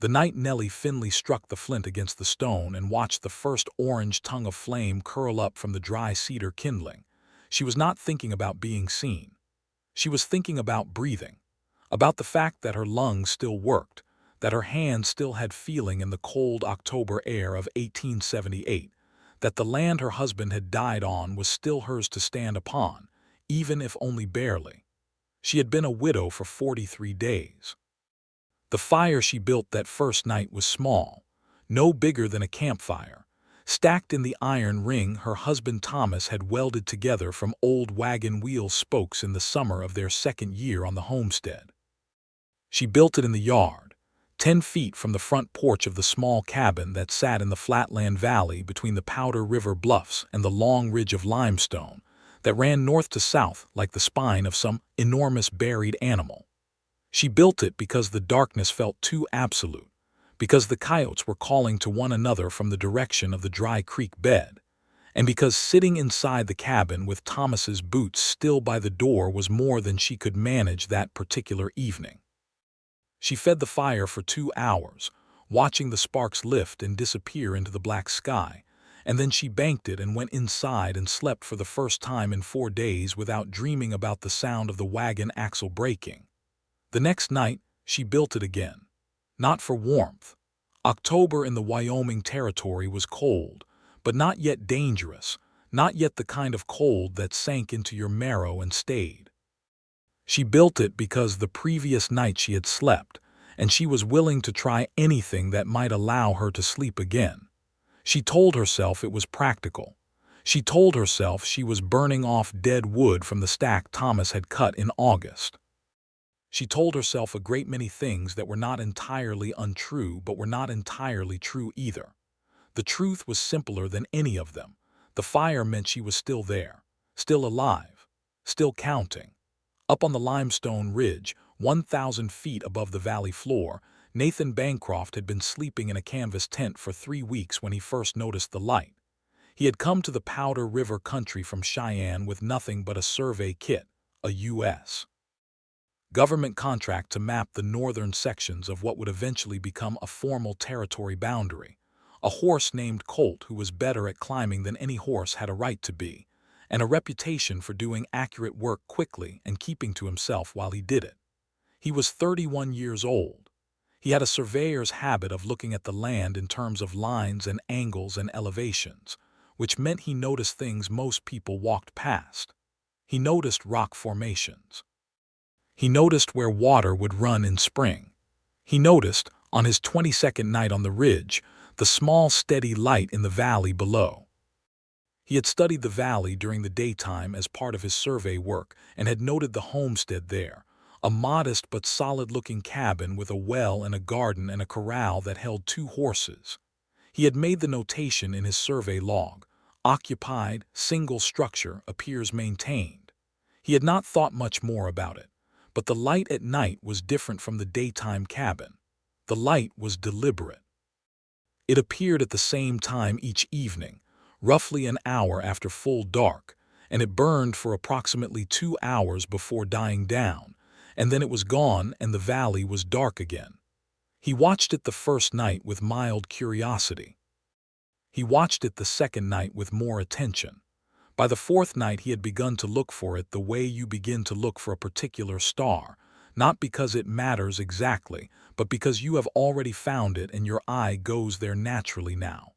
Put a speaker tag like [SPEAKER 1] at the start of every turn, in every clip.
[SPEAKER 1] The night Nellie Finley struck the flint against the stone and watched the first orange tongue of flame curl up from the dry cedar kindling, she was not thinking about being seen. She was thinking about breathing, about the fact that her lungs still worked, that her hands still had feeling in the cold October air of 1878, that the land her husband had died on was still hers to stand upon, even if only barely. She had been a widow for 43 days. The fire she built that first night was small, no bigger than a campfire, stacked in the iron ring her husband Thomas had welded together from old wagon wheel spokes in the summer of their second year on the homestead. She built it in the yard, 10 feet from the front porch of the small cabin that sat in the flatland valley between the Powder River bluffs and the long ridge of limestone that ran north to south like the spine of some enormous buried animal. She built it because the darkness felt too absolute, because the coyotes were calling to one another from the direction of the dry creek bed, and because sitting inside the cabin with Thomas's boots still by the door was more than she could manage that particular evening. She fed the fire for 2 hours, watching the sparks lift and disappear into the black sky, and then she banked it and went inside and slept for the first time in 4 days without dreaming about the sound of the wagon axle breaking. The next night, she built it again. Not for warmth. October in the Wyoming territory was cold, but not yet dangerous, not yet the kind of cold that sank into your marrow and stayed. She built it because the previous night she had slept, and she was willing to try anything that might allow her to sleep again. She told herself it was practical. She told herself she was burning off dead wood from the stack Thomas had cut in August. She told herself a great many things that were not entirely untrue but were not entirely true either. The truth was simpler than any of them. The fire meant she was still there, still alive, still counting. Up on the limestone ridge, 1,000 feet above the valley floor, Nathan Bancroft had been sleeping in a canvas tent for 3 weeks when he first noticed the light. He had come to the Powder River country from Cheyenne with nothing but a survey kit, a U.S. government contract to map the northern sections of what would eventually become a formal territory boundary, a horse named Colt who was better at climbing than any horse had a right to be, and a reputation for doing accurate work quickly and keeping to himself while he did it. He was 31 years old. He had a surveyor's habit of looking at the land in terms of lines and angles and elevations, which meant he noticed things most people walked past. He noticed rock formations. He noticed where water would run in spring. He noticed, on his 22nd night on the ridge, the small steady light in the valley below. He had studied the valley during the daytime as part of his survey work and had noted the homestead there, a modest but solid-looking cabin with a well and a garden and a corral that held 2 horses. He had made the notation in his survey log, occupied, single structure, appears maintained. He had not thought much more about it. But the light at night was different from the daytime cabin. The light was deliberate. It appeared at the same time each evening, roughly an hour after full dark, and it burned for approximately 2 hours before dying down, and then it was gone and the valley was dark again. He watched it the first night with mild curiosity. He watched it the second night with more attention. By the 4th night he had begun to look for it the way you begin to look for a particular star, not because it matters exactly, but because you have already found it and your eye goes there naturally now.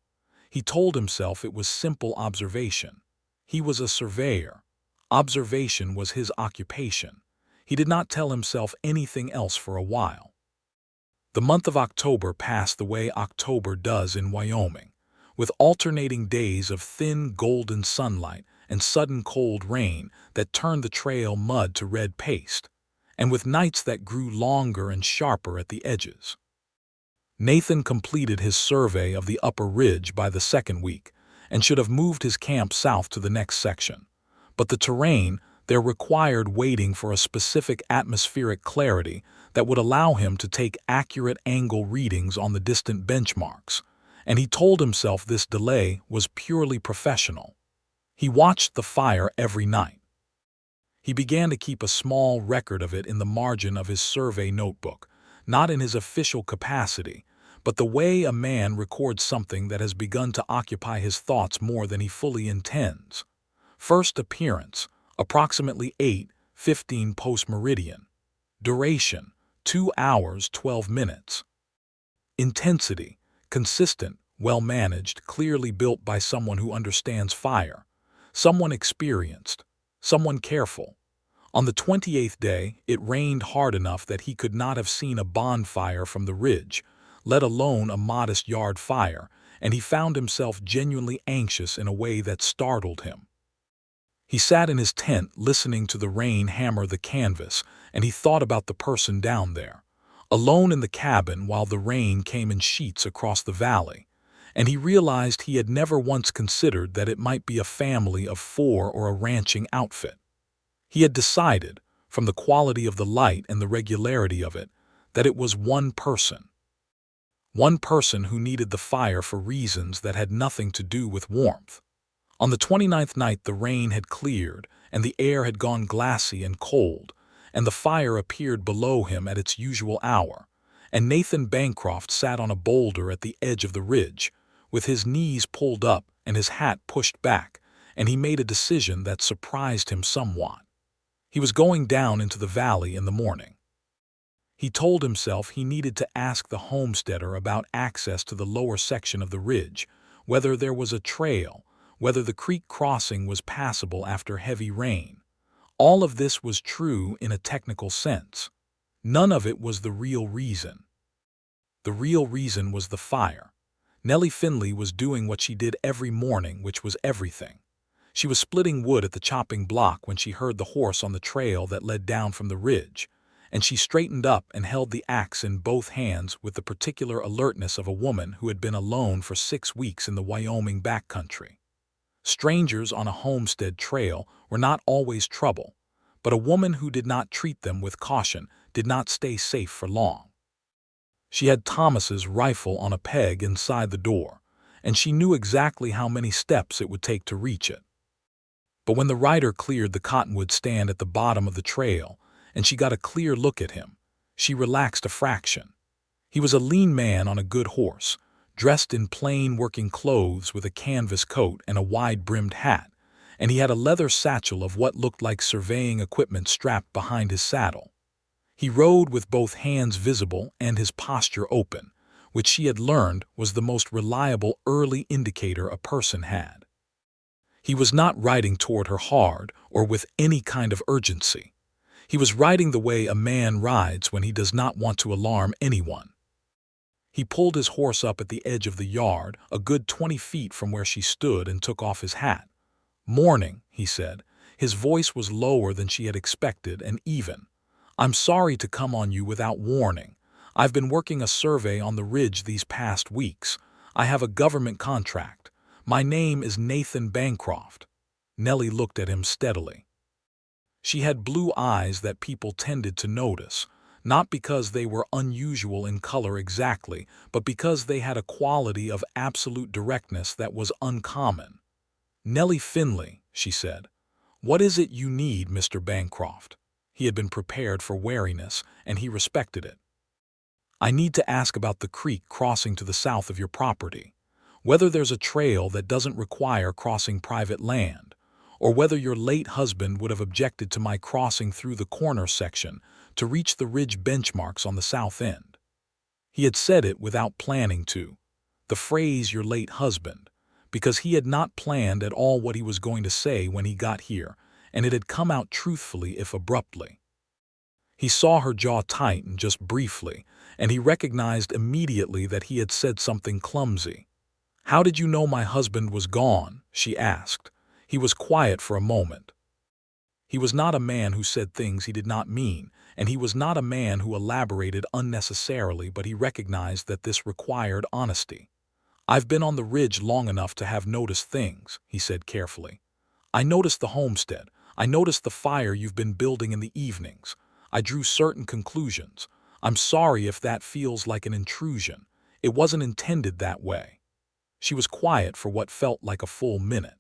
[SPEAKER 1] He told himself it was simple observation. He was a surveyor. Observation was his occupation. He did not tell himself anything else for a while. The month of October passed the way October does in Wyoming, with alternating days of thin golden sunlight and sudden cold rain that turned the trail mud to red paste, and with nights that grew longer and sharper at the edges. Nathan completed his survey of the upper ridge by the 2nd week and should have moved his camp south to the next section. But the terrain there required waiting for a specific atmospheric clarity that would allow him to take accurate angle readings on the distant benchmarks, and he told himself this delay was purely professional. He watched the fire every night. He began to keep a small record of it in the margin of his survey notebook, not in his official capacity, but the way a man records something that has begun to occupy his thoughts more than he fully intends. First appearance, approximately 8:15 post-meridian. Duration, 2 hours 12 minutes. Intensity, consistent, well-managed, clearly built by someone who understands fire, someone experienced, someone careful. On the 28th day, it rained hard enough that he could not have seen a bonfire from the ridge, let alone a modest yard fire, and he found himself genuinely anxious in a way that startled him. He sat in his tent listening to the rain hammer the canvas, and he thought about the person down there, alone in the cabin while the rain came in sheets across the valley, and he realized he had never once considered that it might be a family of 4 or a ranching outfit. He had decided, from the quality of the light and the regularity of it, that it was one person. One person who needed the fire for reasons that had nothing to do with warmth. On the 29th night the rain had cleared, and the air had gone glassy and cold, and the fire appeared below him at its usual hour, and Nathan Bancroft sat on a boulder at the edge of the ridge, with his knees pulled up and his hat pushed back, and he made a decision that surprised him somewhat. He was going down into the valley in the morning. He told himself he needed to ask the homesteader about access to the lower section of the ridge, whether there was a trail, whether the creek crossing was passable after heavy rain. All of this was true in a technical sense. None of it was the real reason. The real reason was the fire. Nellie Finley was doing what she did every morning, which was everything. She was splitting wood at the chopping block when she heard the horse on the trail that led down from the ridge, and she straightened up and held the axe in both hands with the particular alertness of a woman who had been alone for 6 weeks in the Wyoming backcountry. Strangers on a homestead trail were not always trouble, but a woman who did not treat them with caution did not stay safe for long. She had Thomas's rifle on a peg inside the door, and she knew exactly how many steps it would take to reach it. But when the rider cleared the cottonwood stand at the bottom of the trail, and she got a clear look at him, she relaxed a fraction. He was a lean man on a good horse, dressed in plain working clothes with a canvas coat and a wide-brimmed hat, and he had a leather satchel of what looked like surveying equipment strapped behind his saddle. He rode with both hands visible and his posture open, which she had learned was the most reliable early indicator a person had. He was not riding toward her hard or with any kind of urgency. He was riding the way a man rides when he does not want to alarm anyone. He pulled his horse up at the edge of the yard, a good 20 feet from where she stood, and took off his hat. "Morning," he said. His voice was lower than she had expected and even. "I'm sorry to come on you without warning. I've been working a survey on the ridge these past weeks. I have a government contract. My name is Nathan Bancroft." Nellie looked at him steadily. She had blue eyes that people tended to notice, not because they were unusual in color exactly, but because they had a quality of absolute directness that was uncommon. "Nellie Finley," she said. "What is it you need, Mr. Bancroft?" He had been prepared for wariness, and he respected it. "I need to ask about the creek crossing to the south of your property, whether there's a trail that doesn't require crossing private land, or whether your late husband would have objected to my crossing through the corner section to reach the ridge benchmarks on the south end." He had said it without planning to, the phrase "your late husband," because he had not planned at all what he was going to say when he got here, and it had come out truthfully if abruptly. He saw her jaw tighten just briefly, and he recognized immediately that he had said something clumsy. "How did you know my husband was gone?" she asked. He was quiet for a moment. He was not a man who said things he did not mean, and he was not a man who elaborated unnecessarily, but he recognized that this required honesty. "I've been on the ridge long enough to have noticed things," he said carefully. "I noticed the homestead. I noticed the fire you've been building in the evenings. I drew certain conclusions. I'm sorry if that feels like an intrusion. It wasn't intended that way." She was quiet for what felt like a full minute.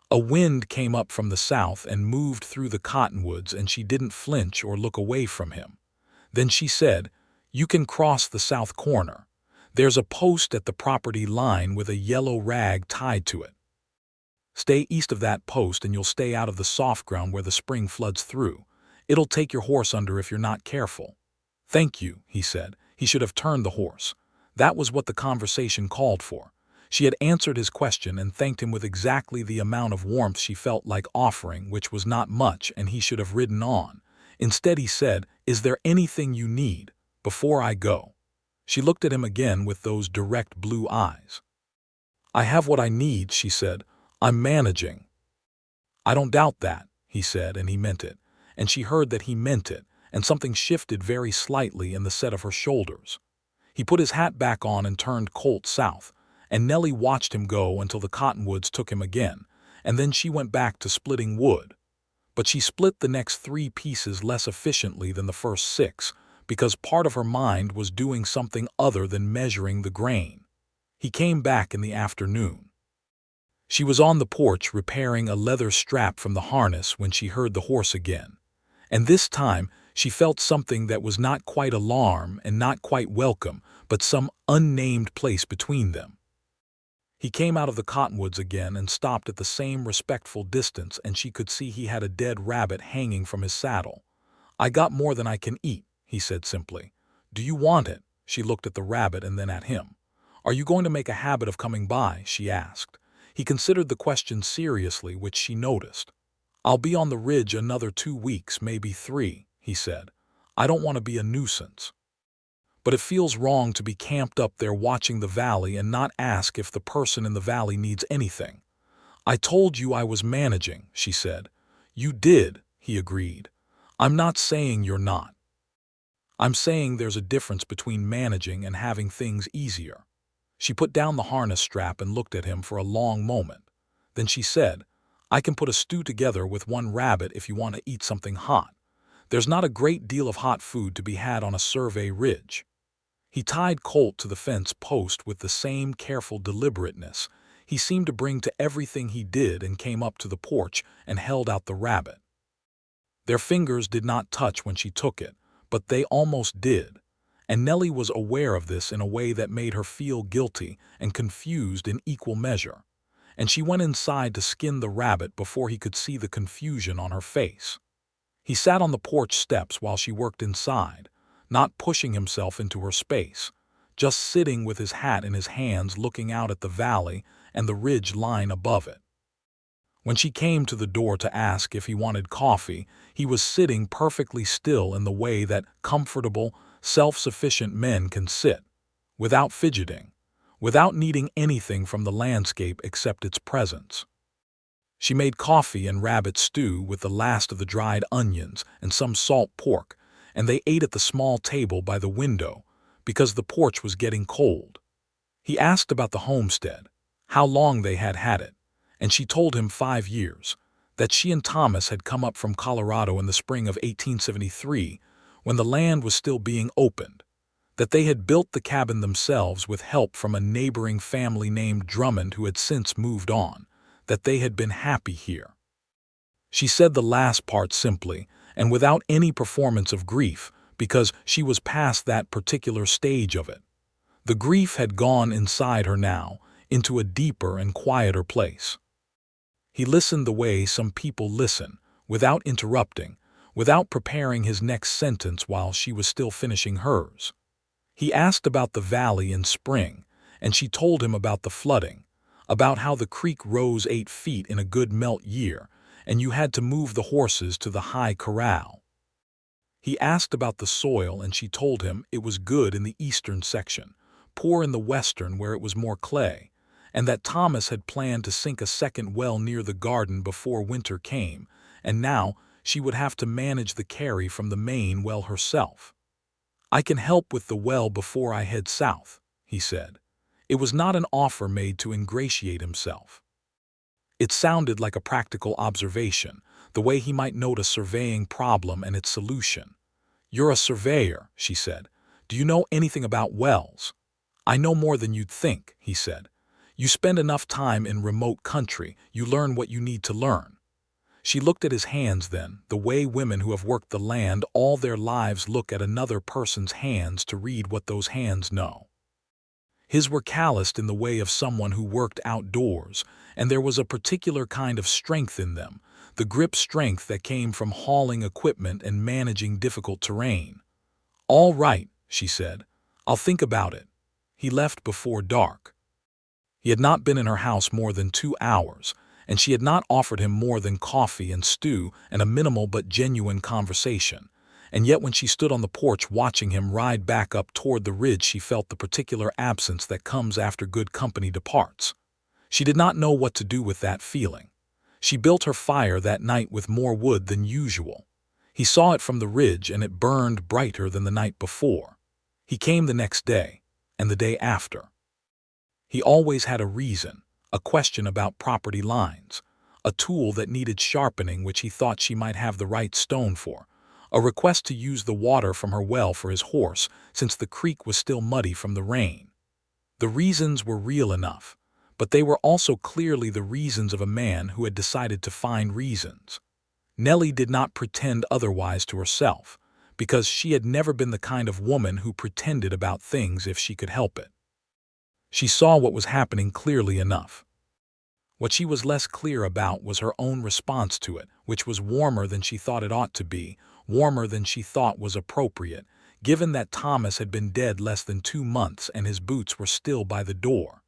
[SPEAKER 1] A wind came up from the south and moved through the cottonwoods, and she didn't flinch or look away from him. Then she said, You can cross the south corner. There's a post at the property line with a yellow rag tied to it. Stay east of that post and you'll stay out of the soft ground where the spring floods through. It'll take your horse under if you're not careful." "Thank you," he said. He should have turned the horse. That was what the conversation called for. She had answered his question and thanked him with exactly the amount of warmth she felt like offering, which was not much, and he should have ridden on. Instead he said, "Is there anything you need before I go?" She looked at him again with those direct blue eyes. "I have what I need," she said. "I'm managing." "I don't doubt that," he said, and he meant it. And she heard that he meant it, and something shifted very slightly in the set of her shoulders. He put his hat back on and turned Colt south, and Nellie watched him go until the cottonwoods took him again, and then she went back to splitting wood. But she split the next 3 pieces less efficiently than the first 6, because part of her mind was doing something other than measuring the grain. He came back in the afternoon. She was on the porch repairing a leather strap from the harness when she heard the horse again. And this time she felt something that was not quite alarm and not quite welcome, but some unnamed place between them. He came out of the cottonwoods again and stopped at the same respectful distance, and she could see he had a dead rabbit hanging from his saddle. "I got more than I can eat," he said simply. "Do you want it?" She looked at the rabbit and then at him. "Are you going to make a habit of coming by?" she asked. He considered the question seriously, which she noticed. "I'll be on the ridge another 2 weeks, maybe 3, he said. "I don't want to be a nuisance. But it feels wrong to be camped up there watching the valley and not ask if the person in the valley needs anything." "I told you I was managing," she said. "You did," he agreed. "I'm not saying you're not. I'm saying there's a difference between managing and having things easier." She put down the harness strap and looked at him for a long moment. Then she said, "I can put a stew together with 1 rabbit if you want to eat something hot. There's not a great deal of hot food to be had on a survey ridge." He tied Colt to the fence post with the same careful deliberateness he seemed to bring to everything he did, and came up to the porch and held out the rabbit. Their fingers did not touch when she took it, but they almost did. And Nellie was aware of this in a way that made her feel guilty and confused in equal measure. And she went inside to skin the rabbit before he could see the confusion on her face. He sat on the porch steps while she worked inside, not pushing himself into her space, just sitting with his hat in his hands looking out at the valley and the ridge line above it. When she came to the door to ask if he wanted coffee, he was sitting perfectly still in the way that comfortable, self-sufficient men can sit, without fidgeting, without needing anything from the landscape except its presence. She made coffee and rabbit stew with the last of the dried onions and some salt pork, and they ate at the small table by the window because the porch was getting cold. He asked about the homestead, how long they had had it, and she told him 5 years, that she and Thomas had come up from Colorado in the spring of 1873 when the land was still being opened, that they had built the cabin themselves with help from a neighboring family named Drummond who had since moved on, that they had been happy here. She said the last part simply and without any performance of grief, because she was past that particular stage of it. The grief had gone inside her now, into a deeper and quieter place. He listened the way some people listen, without interrupting, without preparing his next sentence while she was still finishing hers. He asked about the valley in spring, and she told him about the flooding, about how the creek rose 8 feet in a good melt year, and you had to move the horses to the high corral. He asked about the soil, and she told him it was good in the eastern section, poor in the western where it was more clay, and that Thomas had planned to sink a second well near the garden before winter came, and now she would have to manage the carry from the main well herself. "I can help with the well before I head south," he said. It was not an offer made to ingratiate himself. It sounded like a practical observation, the way he might note a surveying problem and its solution. "You're a surveyor," she said. "Do you know anything about wells?" "I know more than you'd think," he said. "You spend enough time in remote country, you learn what you need to learn." She looked at his hands then, the way women who have worked the land all their lives look at another person's hands to read what those hands know. His were calloused in the way of someone who worked outdoors, and there was a particular kind of strength in them, the grip strength that came from hauling equipment and managing difficult terrain. "All right," she said. "I'll think about it." He left before dark. He had not been in her house more than 2 hours, and she had not offered him more than coffee and stew and a minimal but genuine conversation. And yet when she stood on the porch watching him ride back up toward the ridge, she felt the particular absence that comes after good company departs. She did not know what to do with that feeling. She built her fire that night with more wood than usual. He saw it from the ridge, and it burned brighter than the night before. He came the next day, and the day after. He always had a reason, a question about property lines, a tool that needed sharpening which he thought she might have the right stone for, a request to use the water from her well for his horse since the creek was still muddy from the rain. The reasons were real enough, but they were also clearly the reasons of a man who had decided to find reasons. Nellie did not pretend otherwise to herself, because she had never been the kind of woman who pretended about things if she could help it. She saw what was happening clearly enough. What she was less clear about was her own response to it, which was warmer than she thought it ought to be, warmer than she thought was appropriate, given that Thomas had been dead less than 2 months and his boots were still by the door.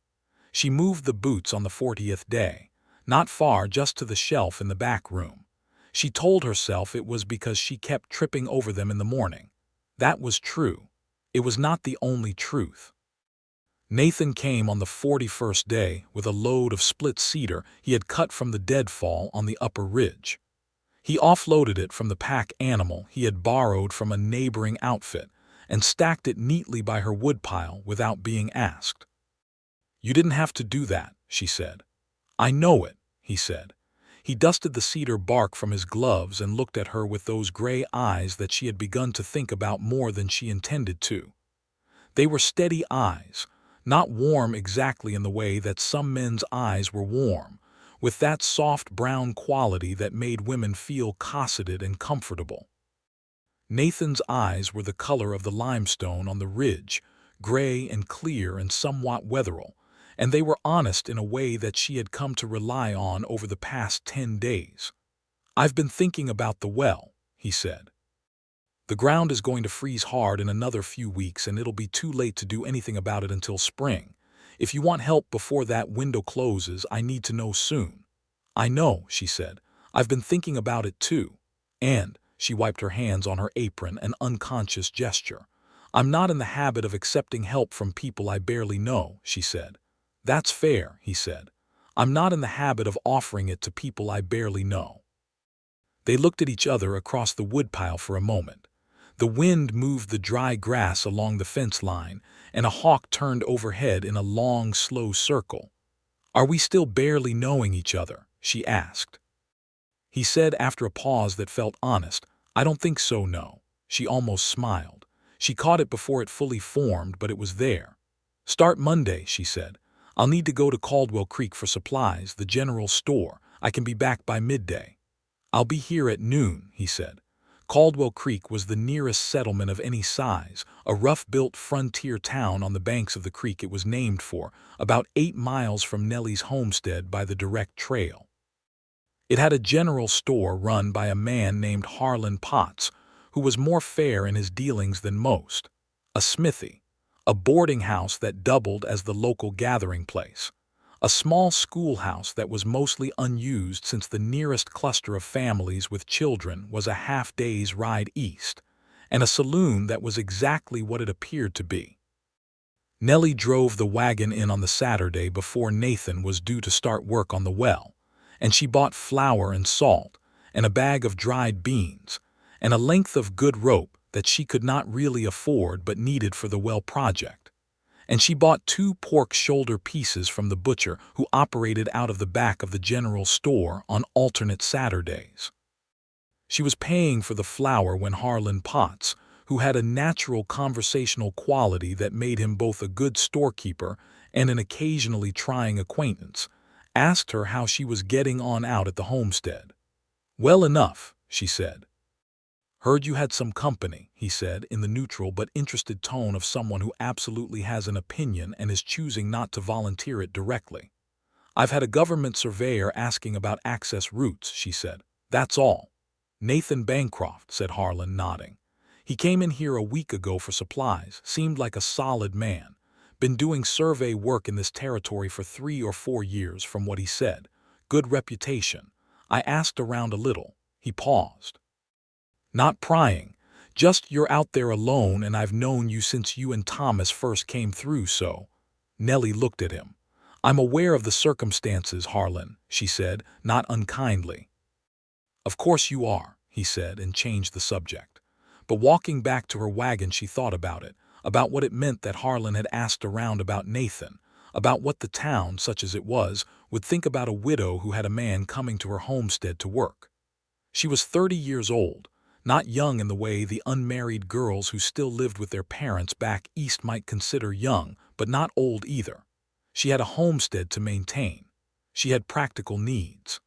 [SPEAKER 1] She moved the boots on the 40th day, not far, just to the shelf in the back room. She told herself it was because she kept tripping over them in the morning. That was true. It was not the only truth. Nathan came on the 41st day with a load of split cedar he had cut from the deadfall on the upper ridge. He offloaded it from the pack animal he had borrowed from a neighboring outfit and stacked it neatly by her woodpile without being asked. "You didn't have to do that," she said. "I know it," he said. He dusted the cedar bark from his gloves and looked at her with those gray eyes that she had begun to think about more than she intended to. They were steady eyes, not warm exactly in the way that some men's eyes were warm, with that soft brown quality that made women feel cosseted and comfortable. Nathan's eyes were the color of the limestone on the ridge, gray and clear and somewhat weatheral, and they were honest in a way that she had come to rely on over the past 10 days. "I've been thinking about the well," he said. "The ground is going to freeze hard in another few weeks, and it'll be too late to do anything about it until spring. If you want help before that window closes, I need to know soon." "I know," she said. "I've been thinking about it too. And," she wiped her hands on her apron, an unconscious gesture, "I'm not in the habit of accepting help from people I barely know," she said. "That's fair," he said. "I'm not in the habit of offering it to people I barely know." They looked at each other across the woodpile for a moment. The wind moved the dry grass along the fence line, and a hawk turned overhead in a long, slow circle. "Are we still barely knowing each other?" she asked. He said after a pause that felt honest, "I don't think so, no." She almost smiled. She caught it before it fully formed, but it was there. "Start Monday," she said. "I'll need to go to Caldwell Creek for supplies, the general store. I can be back by midday." "I'll be here at noon," he said. Caldwell Creek was the nearest settlement of any size, a rough-built frontier town on the banks of the creek it was named for, about 8 miles from Nellie's homestead by the direct trail. It had a general store run by a man named Harlan Potts, who was more fair in his dealings than most, a smithy, a boarding house that doubled as the local gathering place, a small schoolhouse that was mostly unused since the nearest cluster of families with children was a half-day's ride east, and a saloon that was exactly what it appeared to be. Nellie drove the wagon in on the Saturday before Nathan was due to start work on the well, and she bought flour and salt, and a bag of dried beans, and a length of good rope that she could not really afford but needed for the well project. And she bought 2 pork shoulder pieces from the butcher who operated out of the back of the general store on alternate Saturdays. She was paying for the flour when Harlan Potts, who had a natural conversational quality that made him both a good storekeeper and an occasionally trying acquaintance, asked her how she was getting on out at the homestead. "Well enough," she said. "Heard you had some company," he said, in the neutral but interested tone of someone who absolutely has an opinion and is choosing not to volunteer it directly. "I've had a government surveyor asking about access routes," she said. "That's all." "Nathan Bancroft," said Harlan, nodding. "He came in here a week ago for supplies, seemed like a solid man. Been doing survey work in this territory for 3 or 4 years from what he said. Good reputation. I asked around a little." He paused. "Not prying. Just you're out there alone and I've known you since you and Thomas first came through, so." Nellie looked at him. "I'm aware of the circumstances, Harlan," she said, not unkindly. "Of course you are," he said, and changed the subject. But walking back to her wagon she thought about it, about what it meant that Harlan had asked around about Nathan, about what the town, such as it was, would think about a widow who had a man coming to her homestead to work. She was 30 years old, not young in the way the unmarried girls who still lived with their parents back east might consider young, but not old either. She had a homestead to maintain. She had practical needs.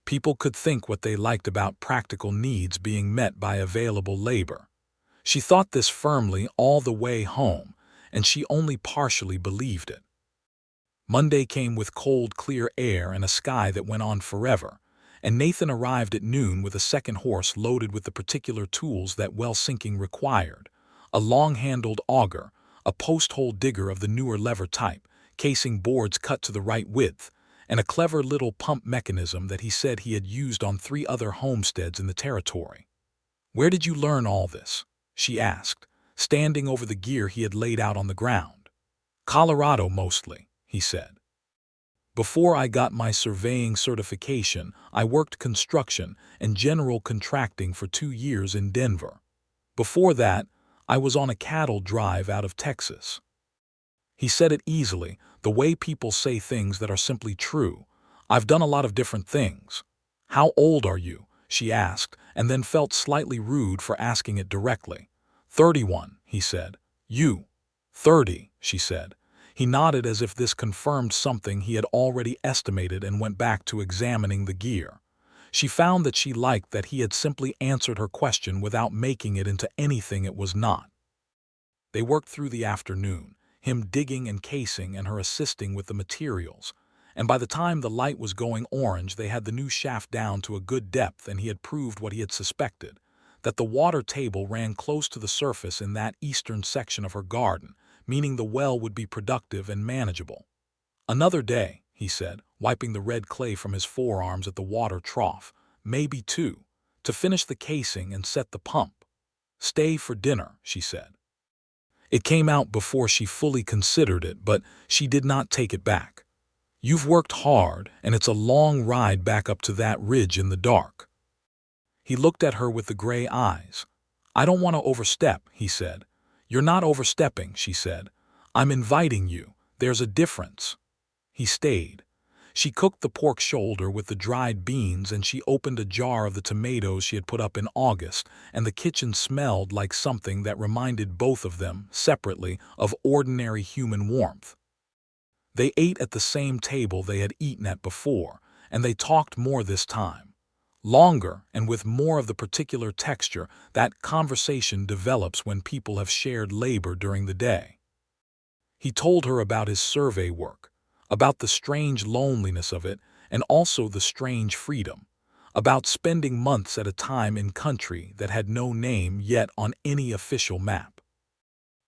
[SPEAKER 1] People could think what they liked about practical needs being met by available labor. She thought this firmly all the way home, and she only partially believed it. Monday came with cold, clear air and a sky that went on forever, and Nathan arrived at noon with a second horse loaded with the particular tools that well sinking required: a long-handled auger, a post-hole digger of the newer lever type, casing boards cut to the right width, and a clever little pump mechanism that he said he had used on 3 other homesteads in the territory. "Where did you learn all this?" she asked, standing over the gear he had laid out on the ground. "Colorado mostly," he said. "Before I got my surveying certification, I worked construction and general contracting for 2 years in Denver. Before that, I was on a cattle drive out of Texas." He said it easily, the way people say things that are simply true. "I've done a lot of different things." "How old are you?" she asked, and then felt slightly rude for asking it directly. 31, he said. "You?" 30, she said. He nodded as if this confirmed something he had already estimated and went back to examining the gear. She found that she liked that he had simply answered her question without making it into anything it was not. They worked through the afternoon, him digging and casing and her assisting with the materials, and by the time the light was going orange they had the new shaft down to a good depth and he had proved what he had suspected, that the water table ran close to the surface in that eastern section of her garden, meaning the well would be productive and manageable. "Another day," he said, wiping the red clay from his forearms at the water trough, "maybe 2, to finish the casing and set the pump." "Stay for dinner," she said. It came out before she fully considered it, but she did not take it back. "You've worked hard, and it's a long ride back up to that ridge in the dark." He looked at her with the gray eyes. "I don't want to overstep," he said. "You're not overstepping," she said. "I'm inviting you. There's a difference." He stayed. She cooked the pork shoulder with the dried beans and she opened a jar of the tomatoes she had put up in August, and the kitchen smelled like something that reminded both of them, separately, of ordinary human warmth. They ate at the same table they had eaten at before, and they talked more this time. Longer and with more of the particular texture that conversation develops when people have shared labor during the day. He told her about his survey work, about the strange loneliness of it and also the strange freedom, about spending months at a time in country that had no name yet on any official map.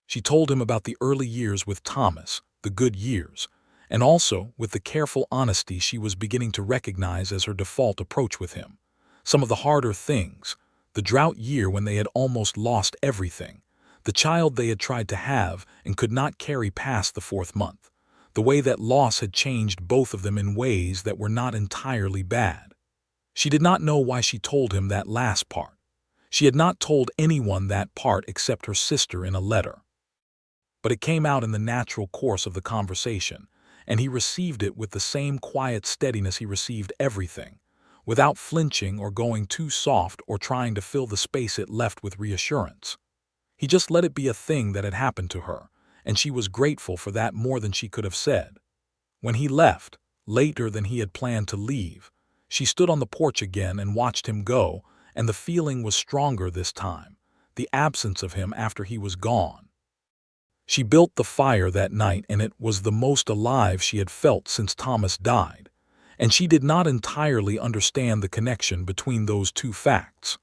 [SPEAKER 1] She told him about the early years with Thomas, the good years, and also with the careful honesty she was beginning to recognize as her default approach with him. Some of the harder things, the drought year when they had almost lost everything, the child they had tried to have and could not carry past the 4th month, the way that loss had changed both of them in ways that were not entirely bad. She did not know why she told him that last part. She had not told anyone that part except her sister in a letter. But it came out in the natural course of the conversation, and he received it with the same quiet steadiness he received everything, without flinching or going too soft or trying to fill the space it left with reassurance. He just let it be a thing that had happened to her, and she was grateful for that more than she could have said. When he left, later than he had planned to leave, She stood on the porch again and watched him go, and the feeling was stronger this time, the absence of him after he was gone. She built the fire that night, and it was the most alive she had felt since Thomas died, and she did not entirely understand the connection between those two facts.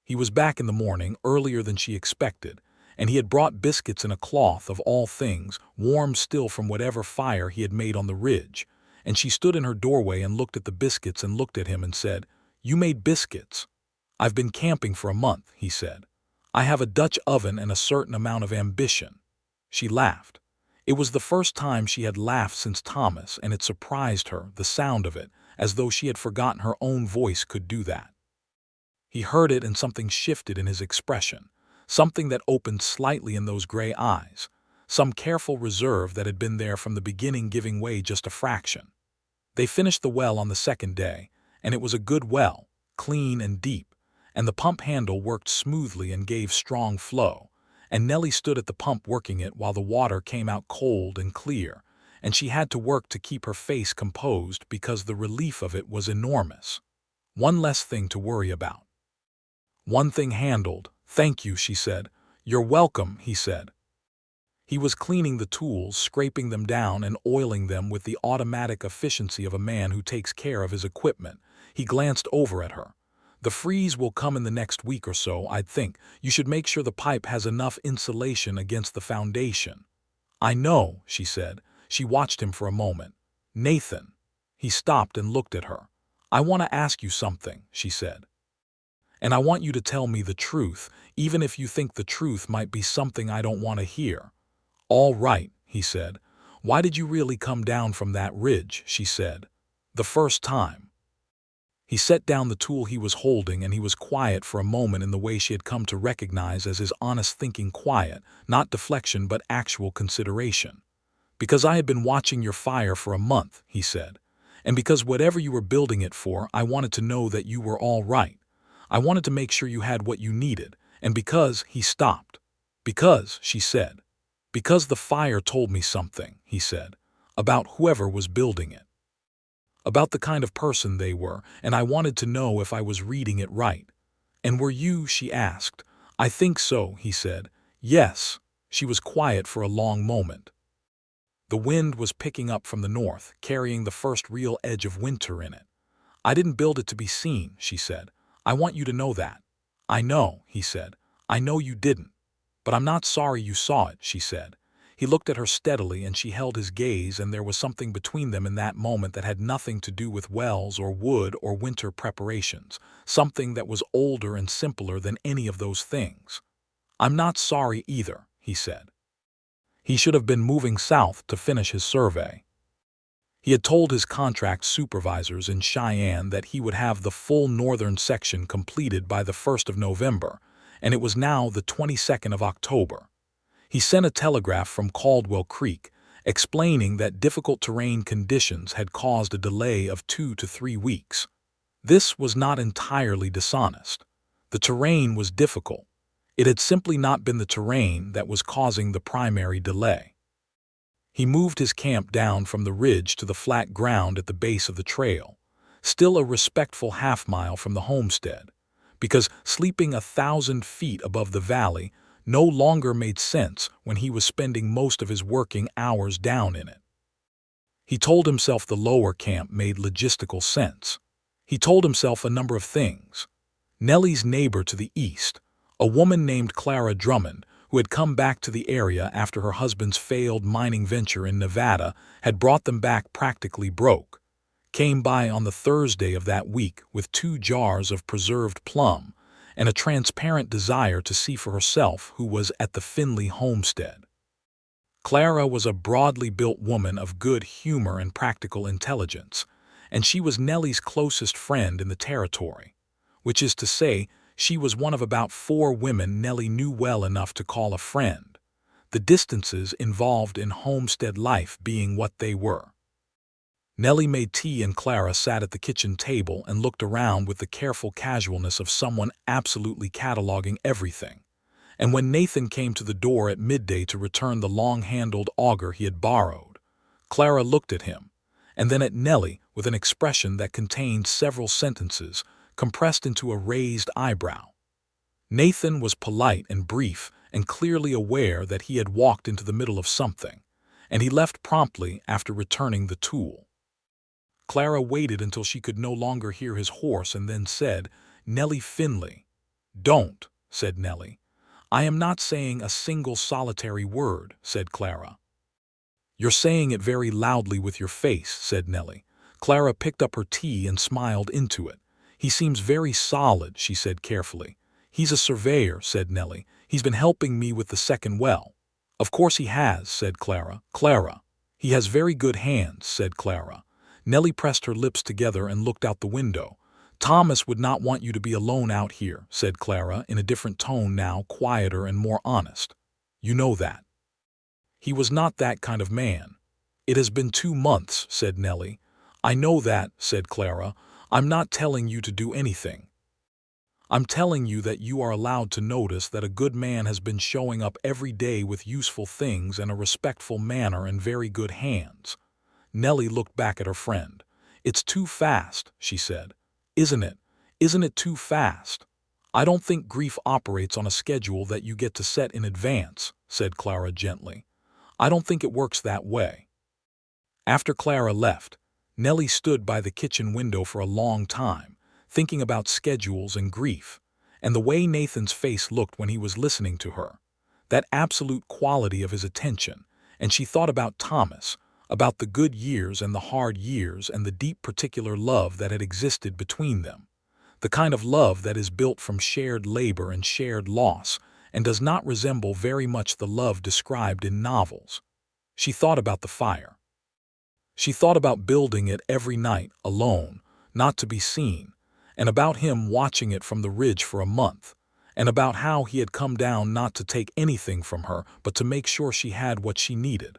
[SPEAKER 1] He was back in the morning, earlier than she expected, and he had brought biscuits in a cloth of all things, warm still from whatever fire he had made on the ridge, and she stood in her doorway and looked at the biscuits and looked at him and said, "You made biscuits." "I've been camping for a month," he said. "I have a Dutch oven and a certain amount of ambition." She laughed. It was the first time she had laughed since Thomas, and it surprised her, the sound of it, as though she had forgotten her own voice could do that. He heard it, and something shifted in his expression, something that opened slightly in those gray eyes, some careful reserve that had been there from the beginning giving way just a fraction. They finished the well on the second day, and it was a good well, clean and deep, and the pump handle worked smoothly and gave strong flow, and Nellie stood at the pump working it while the water came out cold and clear, and she had to work to keep her face composed because the relief of it was enormous. One less thing to worry about. One thing handled. "Thank you," she said. "You're welcome," he said. He was cleaning the tools, scraping them down and oiling them with the automatic efficiency of a man who takes care of his equipment. He glanced over at her. "The freeze will come in the next week or so, I'd think. You should make sure the pipe has enough insulation against the foundation." "I know," she said. She watched him for a moment. "Nathan." He stopped and looked at her. "I want to ask you something," she said. "And I want you to tell me the truth, even if you think the truth might be something I don't want to hear." "All right," he said. "Why did you really come down from that ridge?" she said. "The first time." He set down the tool he was holding, and he was quiet for a moment in the way she had come to recognize as his honest thinking quiet, not deflection but actual consideration. "Because I had been watching your fire for a month," he said. "And because whatever you were building it for, I wanted to know that you were all right. I wanted to make sure you had what you needed, and because—" he stopped. "Because," she said. "Because the fire told me something," he said, "about whoever was building it. About the kind of person they were, and I wanted to know if I was reading it right." "And were you?" she asked. "I think so," he said. "Yes." She was quiet for a long moment. The wind was picking up from the north, carrying the first real edge of winter in it. "I didn't build it to be seen," she said. "I want you to know that." "I know," he said. "I know you didn't. But I'm not sorry you saw it," she said. He looked at her steadily, and she held his gaze, and there was something between them in that moment that had nothing to do with wells or wood or winter preparations, something that was older and simpler than any of those things. "I'm not sorry either," he said. He should have been moving south to finish his survey. He had told his contract supervisors in Cheyenne that he would have the full northern section completed by the 1st of November, and it was now the 22nd of October. He sent a telegraph from Caldwell Creek, explaining that difficult terrain conditions had caused a delay of 2 to 3 weeks. This was not entirely dishonest. The terrain was difficult. It had simply not been the terrain that was causing the primary delay. He moved his camp down from the ridge to the flat ground at the base of the trail, still a respectful half-mile from the homestead, because sleeping 1,000 feet above the valley no longer made sense when he was spending most of his working hours down in it. He told himself the lower camp made logistical sense. He told himself a number of things. Nellie's neighbor to the east, a woman named Clara Drummond, who had come back to the area after her husband's failed mining venture in Nevada had brought them back practically broke, came by on the Thursday of that week with 2 jars of preserved plum and a transparent desire to see for herself who was at the Finley homestead. Clara was a broadly built woman of good humor and practical intelligence, and she was Nellie's closest friend in the territory, which is to say, she was one of about 4 women Nellie knew well enough to call a friend, the distances involved in homestead life being what they were. Nellie made tea, and Clara sat at the kitchen table and looked around with the careful casualness of someone absolutely cataloging everything. And when Nathan came to the door at midday to return the long-handled auger he had borrowed, Clara looked at him, and then at Nellie with an expression that contained several sentences compressed into a raised eyebrow. Nathan was polite and brief and clearly aware that he had walked into the middle of something, and he left promptly after returning the tool. Clara waited until she could no longer hear his horse and then said, "Nellie Finley." "Don't," said Nellie. "I am not saying a single solitary word," said Clara. "You're saying it very loudly with your face," said Nellie. Clara picked up her tea and smiled into it. "He seems very solid," she said carefully. "He's a surveyor," said Nellie. "He's been helping me with the second well." "Of course he has," said Clara. "Clara." "He has very good hands," said Clara. Nellie pressed her lips together and looked out the window. "Thomas would not want you to be alone out here," said Clara, in a different tone now, quieter and more honest. "You know that. He was not that kind of man." "It has been 2 months," said Nellie. "I know that," said Clara. "I'm not telling you to do anything. I'm telling you that you are allowed to notice that a good man has been showing up every day with useful things and a respectful manner and very good hands." Nellie looked back at her friend. "It's too fast," she said. "Isn't it? Isn't it too fast?" "I don't think grief operates on a schedule that you get to set in advance," said Clara gently. "I don't think it works that way." After Clara left, Nellie stood by the kitchen window for a long time, thinking about schedules and grief, and the way Nathan's face looked when he was listening to her, that absolute quality of his attention, and she thought about Thomas, about the good years and the hard years and the deep particular love that had existed between them, the kind of love that is built from shared labor and shared loss and does not resemble very much the love described in novels. She thought about the fire. She thought about building it every night, alone, not to be seen, and about him watching it from the ridge for a month, and about how he had come down not to take anything from her but to make sure she had what she needed.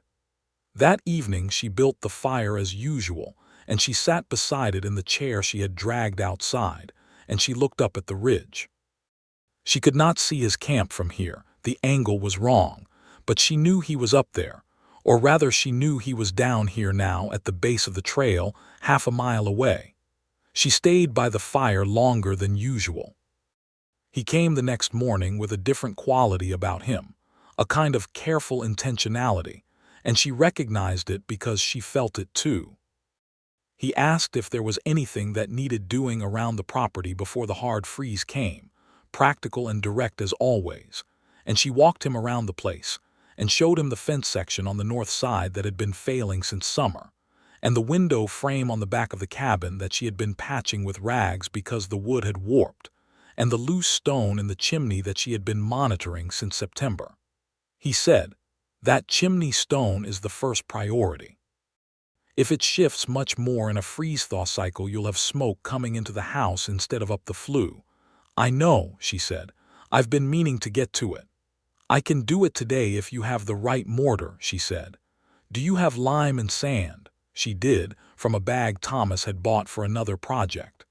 [SPEAKER 1] That evening she built the fire as usual, and she sat beside it in the chair she had dragged outside, and she looked up at the ridge. She could not see his camp from here, the angle was wrong, but she knew he was up there, or rather she knew he was down here now at the base of the trail, half a mile away. She stayed by the fire longer than usual. He came the next morning with a different quality about him, a kind of careful intentionality, and she recognized it because she felt it too. He asked if there was anything that needed doing around the property before the hard freeze came, practical and direct as always, and she walked him around the place and showed him the fence section on the north side that had been failing since summer, and the window frame on the back of the cabin that she had been patching with rags because the wood had warped, and the loose stone in the chimney that she had been monitoring since September. He said, "That chimney stone is the first priority. If it shifts much more in a freeze-thaw cycle, you'll have smoke coming into the house instead of up the flue." "I know," she said. "I've been meaning to get to it." "I can do it today if you have the right mortar," she said. "Do you have lime and sand?" She did, from a bag Thomas had bought for another project.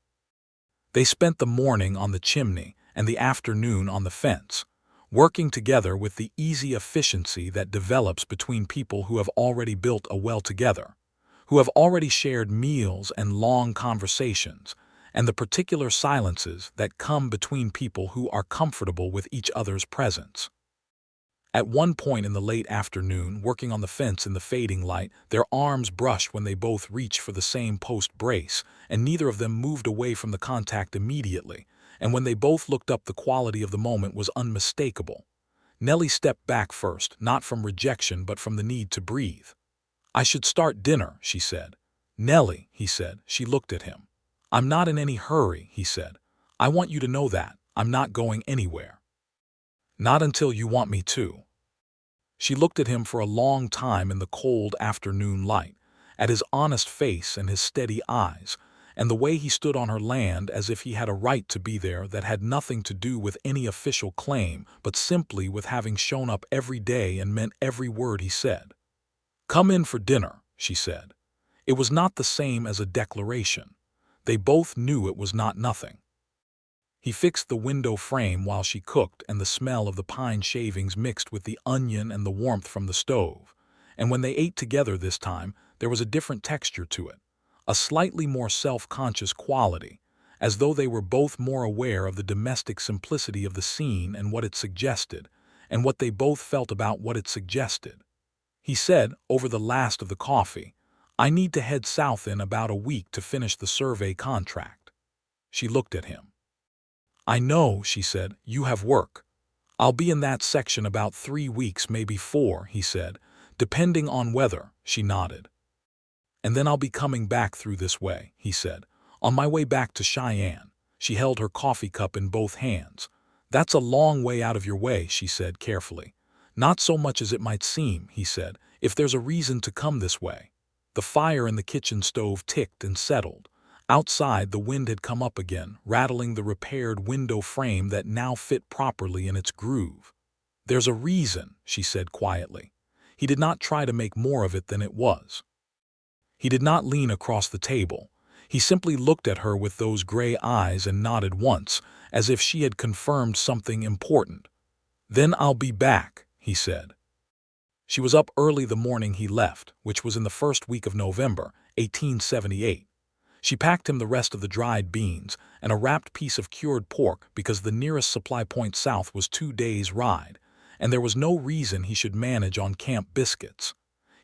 [SPEAKER 1] They spent the morning on the chimney and the afternoon on the fence, working together with the easy efficiency that develops between people who have already built a well together, who have already shared meals and long conversations, and the particular silences that come between people who are comfortable with each other's presence. At one point in the late afternoon, working on the fence in the fading light, their arms brushed when they both reached for the same post brace, and neither of them moved away from the contact immediately, and when they both looked up the quality of the moment was unmistakable. Nellie stepped back first, not from rejection but from the need to breathe. "I should start dinner," she said. "Nellie," he said. She looked at him. "I'm not in any hurry," he said. "I want you to know that. I'm not going anywhere. Not until you want me to." She looked at him for a long time in the cold afternoon light, at his honest face and his steady eyes, and the way he stood on her land as if he had a right to be there that had nothing to do with any official claim but simply with having shown up every day and meant every word he said. "Come in for dinner," she said. It was not the same as a declaration. They both knew it was not nothing. He fixed the window frame while she cooked, and the smell of the pine shavings mixed with the onion and the warmth from the stove, and when they ate together this time, there was a different texture to it, a slightly more self-conscious quality, as though they were both more aware of the domestic simplicity of the scene and what it suggested, and what they both felt about what it suggested. He said, over the last of the coffee, "I need to head south in about a week to finish the survey contract." She looked at him. "I know," she said, "you have work." "I'll be in that section about 3 weeks, maybe 4, he said, "depending on weather," she nodded. "And then I'll be coming back through this way," he said, "on my way back to Cheyenne." She held her coffee cup in both hands. "That's a long way out of your way," she said carefully. "Not so much as it might seem," he said, "if there's a reason to come this way." The fire in the kitchen stove ticked and settled. Outside, the wind had come up again, rattling the repaired window frame that now fit properly in its groove. "There's a reason," she said quietly. He did not try to make more of it than it was. He did not lean across the table. He simply looked at her with those gray eyes and nodded once, as if she had confirmed something important. "Then I'll be back," he said. She was up early the morning he left, which was in the first week of November, 1878. She packed him the rest of the dried beans and a wrapped piece of cured pork because the nearest supply point south was 2 days' ride, and there was no reason he should manage on camp biscuits.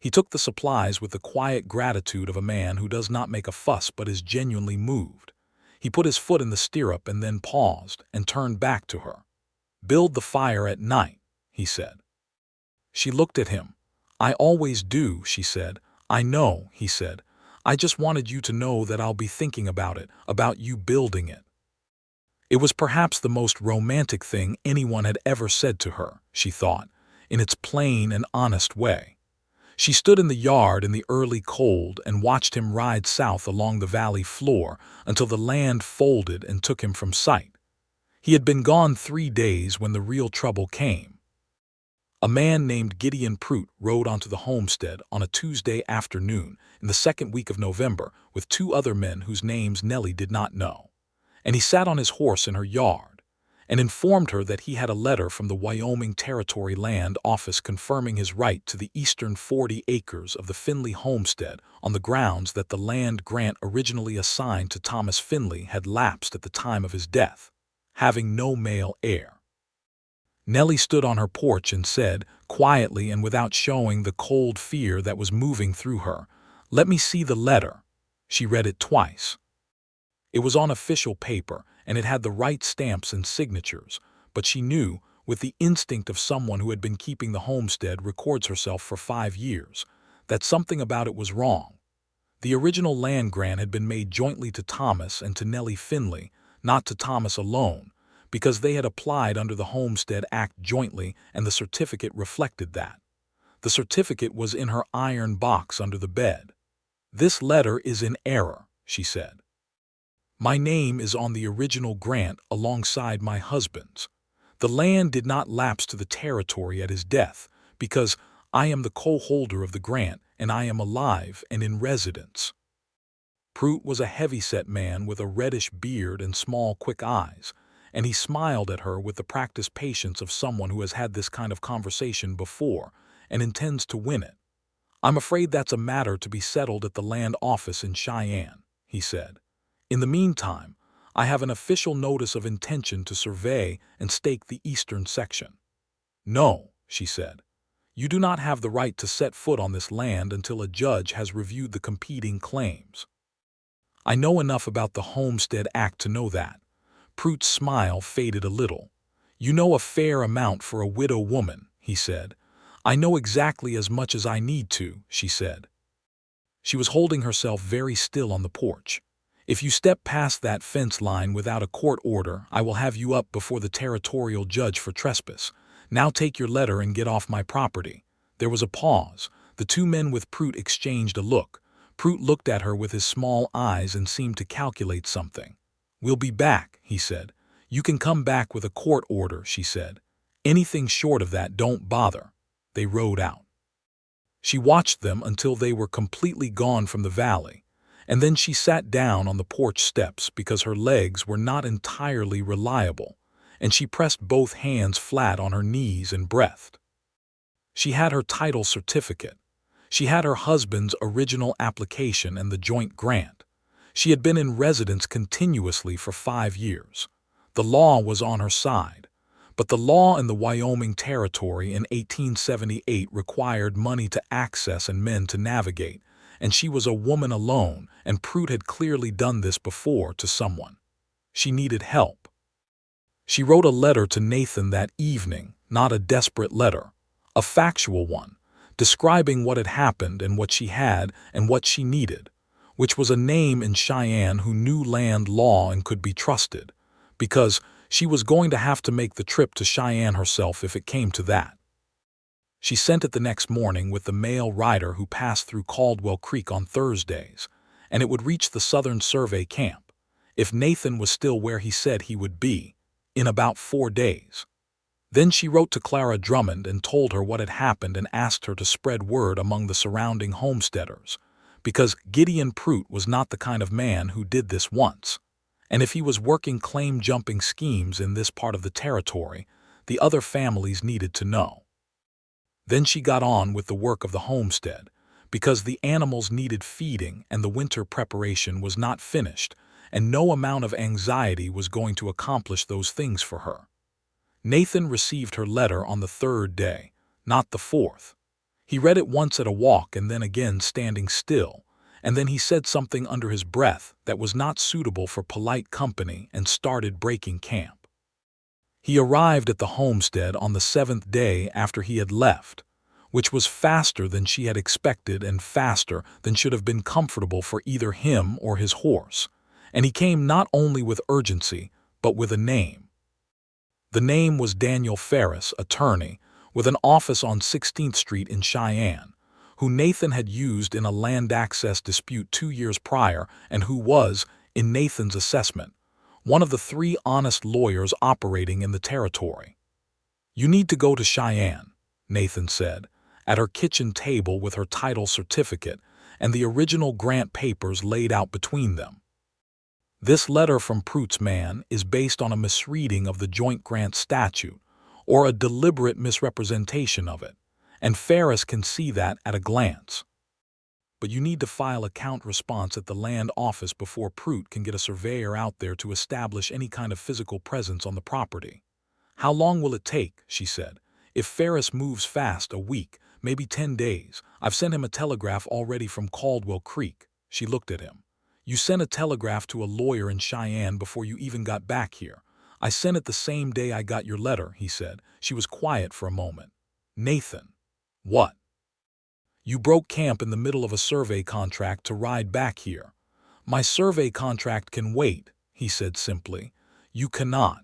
[SPEAKER 1] He took the supplies with the quiet gratitude of a man who does not make a fuss but is genuinely moved. He put his foot in the stirrup and then paused and turned back to her. "Build the fire at night," he said. She looked at him. "I always do," she said. "I know," he said. "I just wanted you to know that I'll be thinking about it, about you building it." It was perhaps the most romantic thing anyone had ever said to her, she thought, in its plain and honest way. She stood in the yard in the early cold and watched him ride south along the valley floor until the land folded and took him from sight. He had been gone 3 days when the real trouble came. A man named Gideon Prout rode onto the homestead on a Tuesday afternoon in the second week of November with 2 other men whose names Nellie did not know. And he sat on his horse in her yard and informed her that he had a letter from the Wyoming Territory Land Office confirming his right to the eastern 40 acres of the Finley homestead on the grounds that the land grant originally assigned to Thomas Finley had lapsed at the time of his death, having no male heir. Nellie stood on her porch and said, quietly and without showing the cold fear that was moving through her, "Let me see the letter." She read it twice. It was on official paper, and it had the right stamps and signatures, but she knew, with the instinct of someone who had been keeping the homestead records herself for 5 years, that something about it was wrong. The original land grant had been made jointly to Thomas and to Nellie Finley, not to Thomas alone, because they had applied under the Homestead Act jointly, and the certificate reflected that. The certificate was in her iron box under the bed. "This letter is in error," she said. "My name is on the original grant alongside my husband's. The land did not lapse to the territory at his death, because I am the co-holder of the grant, and I am alive and in residence." Prout was a heavy-set man with a reddish beard and small, quick eyes, and he smiled at her with the practiced patience of someone who has had this kind of conversation before and intends to win it. "I'm afraid that's a matter to be settled at the land office in Cheyenne," he said. "In the meantime, I have an official notice of intention to survey and stake the eastern section." "No," she said. "You do not have the right to set foot on this land until a judge has reviewed the competing claims." "I know enough about the Homestead Act to know that." Prout's smile faded a little. "You know a fair amount for a widow woman," he said. "I know exactly as much as I need to," she said. She was holding herself very still on the porch. "If you step past that fence line without a court order, I will have you up before the territorial judge for trespass. Now take your letter and get off my property." There was a pause. The 2 men with Prout exchanged a look. Prout looked at her with his small eyes and seemed to calculate something. "We'll be back," he said. "You can come back with a court order," she said. "Anything short of that, don't bother." They rode out. She watched them until they were completely gone from the valley, and then she sat down on the porch steps because her legs were not entirely reliable, and she pressed both hands flat on her knees and breathed. She had her title certificate. She had her husband's original application and the joint grant. She had been in residence continuously for 5 years. The law was on her side. But the law in the Wyoming Territory in 1878 required money to access and men to navigate, and she was a woman alone, and Prout had clearly done this before to someone. She needed help. She wrote a letter to Nathan that evening, not a desperate letter, a factual one, describing what had happened and what she had and what she needed, which was a name in Cheyenne who knew land law and could be trusted, because she was going to have to make the trip to Cheyenne herself if it came to that. She sent it the next morning with the mail rider who passed through Caldwell Creek on Thursdays, and it would reach the Southern Survey camp, if Nathan was still where he said he would be, in about 4 days. Then she wrote to Clara Drummond and told her what had happened and asked her to spread word among the surrounding homesteaders, because Gideon Prout was not the kind of man who did this once, and if he was working claim-jumping schemes in this part of the territory, the other families needed to know. Then she got on with the work of the homestead, because the animals needed feeding and the winter preparation was not finished, and no amount of anxiety was going to accomplish those things for her. Nathan received her letter on the 3rd day, not the 4th. He read it once at a walk and then again standing still, and then he said something under his breath that was not suitable for polite company and started breaking camp. He arrived at the homestead on the 7th day after he had left, which was faster than she had expected and faster than should have been comfortable for either him or his horse, and he came not only with urgency, but with a name. The name was Daniel Ferris, attorney, with an office on 16th Street in Cheyenne, who Nathan had used in a land access dispute 2 years prior and who was, in Nathan's assessment, one of the 3 honest lawyers operating in the territory. "You need to go to Cheyenne," Nathan said, at her kitchen table with her title certificate and the original grant papers laid out between them. "This letter from Prout's man is based on a misreading of the joint grant statute, or a deliberate misrepresentation of it, and Ferris can see that at a glance. But you need to file a count response at the land office before Prout can get a surveyor out there to establish any kind of physical presence on the property." "How long will it take?" she said. "If Ferris moves fast, a week, maybe 10 days. I've sent him a telegraph already from Caldwell Creek." She looked at him. "You sent a telegraph to a lawyer in Cheyenne before you even got back here." "I sent it the same day I got your letter," he said. She was quiet for a moment. "Nathan." "What?" "You broke camp in the middle of a survey contract to ride back here." "My survey contract can wait," he said simply. "You cannot."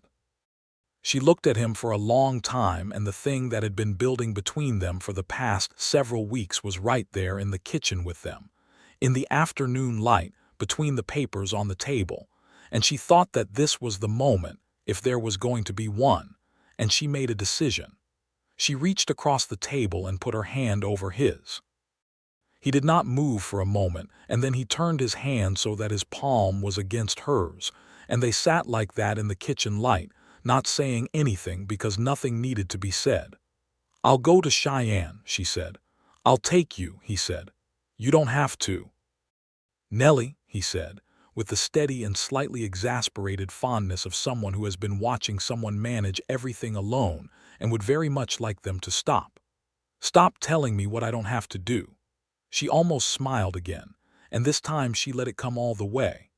[SPEAKER 1] She looked at him for a long time, and the thing that had been building between them for the past several weeks was right there in the kitchen with them, in the afternoon light, between the papers on the table, and she thought that this was the moment, if there was going to be one, and she made a decision. She reached across the table and put her hand over his. He did not move for a moment, and then he turned his hand so that his palm was against hers, and they sat like that in the kitchen light, not saying anything because nothing needed to be said. "I'll go to Cheyenne," she said. "I'll take you," he said. "You don't have to." "Nellie," he said, with the steady and slightly exasperated fondness of someone who has been watching someone manage everything alone and would very much like them to stop. "Stop telling me what I don't have to do." She almost smiled again, and this time she let it come all the way.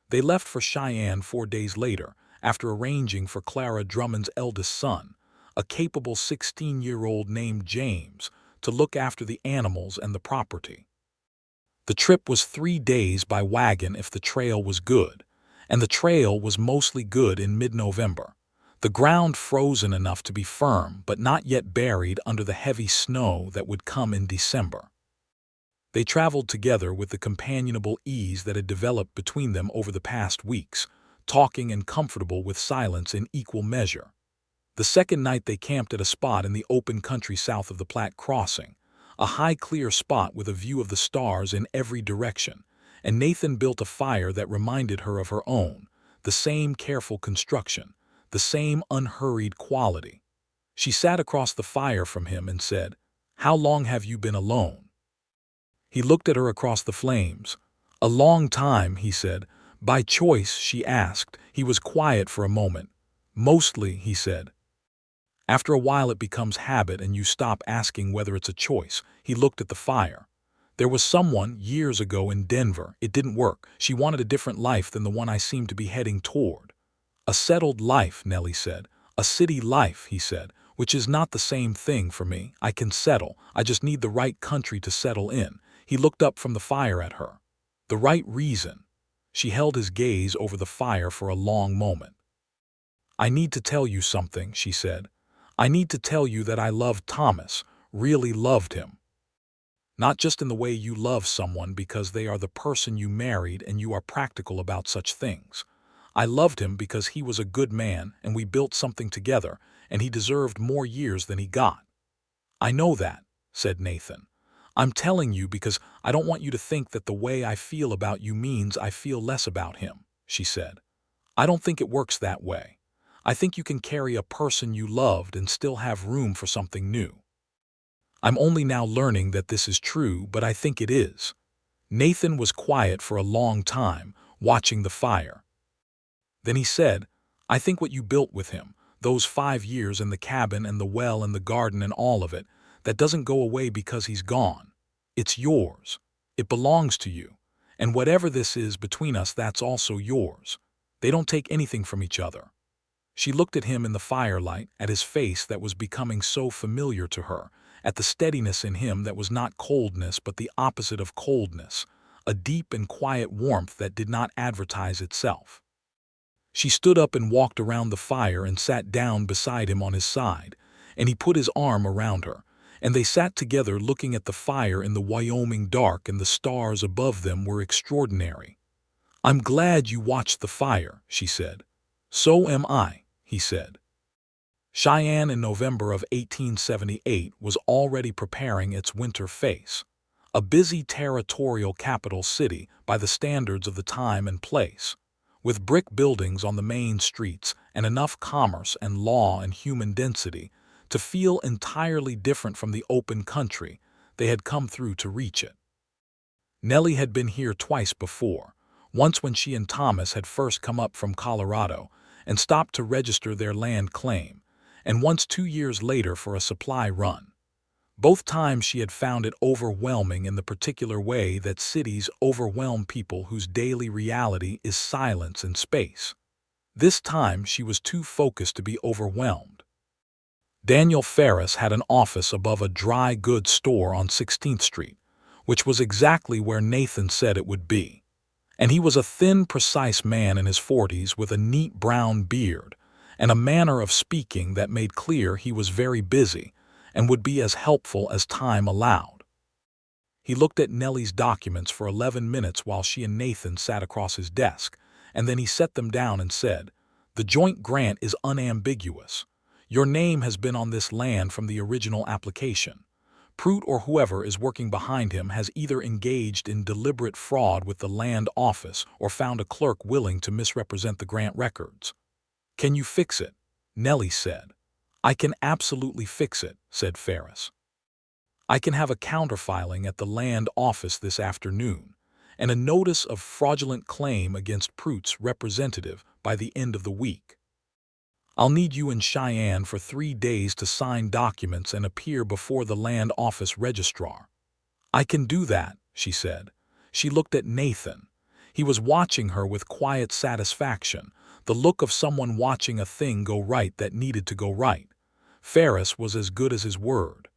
[SPEAKER 1] They left for Cheyenne 4 days later, after arranging for Clara Drummond's eldest son, a capable 16-year-old named James, to look after the animals and the property. The trip was 3 days by wagon if the trail was good, and the trail was mostly good in mid-November, the ground frozen enough to be firm but not yet buried under the heavy snow that would come in December. They traveled together with the companionable ease that had developed between them over the past weeks, talking and comfortable with silence in equal measure. The second night they camped at a spot in the open country south of the Platte Crossing, a high clear spot with a view of the stars in every direction, and Nathan built a fire that reminded her of her own, the same careful construction, the same unhurried quality. She sat across the fire from him and said, "How long have you been alone?" He looked at her across the flames. "A long time," he said. "By choice?" she asked. He was quiet for a moment. "Mostly," he said. "After a while it becomes habit and you stop asking whether it's a choice." He looked at the fire. "There was someone, years ago in Denver. It didn't work. She wanted a different life than the one I seemed to be heading toward." "A settled life," Nellie said. "A city life," he said, "which is not the same thing for me. I can settle. I just need the right country to settle in." He looked up from the fire at her. "The right reason." She held his gaze over the fire for a long moment. "I need to tell you something," she said. "I need to tell you that I loved Thomas, really loved him. Not just in the way you love someone because they are the person you married and you are practical about such things. I loved him because he was a good man and we built something together, and he deserved more years than he got." "I know that," said Nathan. "I'm telling you because I don't want you to think that the way I feel about you means I feel less about him," she said. "I don't think it works that way. I think you can carry a person you loved and still have room for something new. I'm only now learning that this is true, but I think it is." Nathan was quiet for a long time, watching the fire. Then he said, "I think what you built with him, those 5 years in the cabin and the well and the garden and all of it, that doesn't go away because he's gone. It's yours. It belongs to you. And whatever this is between us, that's also yours. They don't take anything from each other." She looked at him in the firelight, at his face that was becoming so familiar to her, at the steadiness in him that was not coldness but the opposite of coldness, a deep and quiet warmth that did not advertise itself. She stood up and walked around the fire and sat down beside him on his side, and he put his arm around her, and they sat together looking at the fire in the Wyoming dark, and the stars above them were extraordinary. "I'm glad you watched the fire," she said. "So am I," he said. Cheyenne in November of 1878 was already preparing its winter face. A busy territorial capital city by the standards of the time and place, with brick buildings on the main streets and enough commerce and law and human density to feel entirely different from the open country they had come through to reach it. Nellie had been here twice before, once when she and Thomas had first come up from Colorado and stopped to register their land claim, and once 2 years later for a supply run. Both times she had found it overwhelming in the particular way that cities overwhelm people whose daily reality is silence and space. This time she was too focused to be overwhelmed. Daniel Ferris had an office above a dry goods store on 16th Street, which was exactly where Nathan said it would be. And he was a thin, precise man in his 40s with a neat brown beard and a manner of speaking that made clear he was very busy and would be as helpful as time allowed. He looked at Nellie's documents for 11 minutes while she and Nathan sat across his desk, and then he set them down and said, "The joint grant is unambiguous. Your name has been on this land from the original application. Prout or whoever is working behind him has either engaged in deliberate fraud with the land office or found a clerk willing to misrepresent the grant records." "Can you fix it?" Nellie said. "I can absolutely fix it," said Ferris. "I can have a counterfiling at the land office this afternoon, and a notice of fraudulent claim against Prout's representative by the end of the week. I'll need you in Cheyenne for 3 days to sign documents and appear before the land office registrar." "I can do that," she said. She looked at Nathan. He was watching her with quiet satisfaction, the look of someone watching a thing go right that needed to go right. Ferris was as good as his word.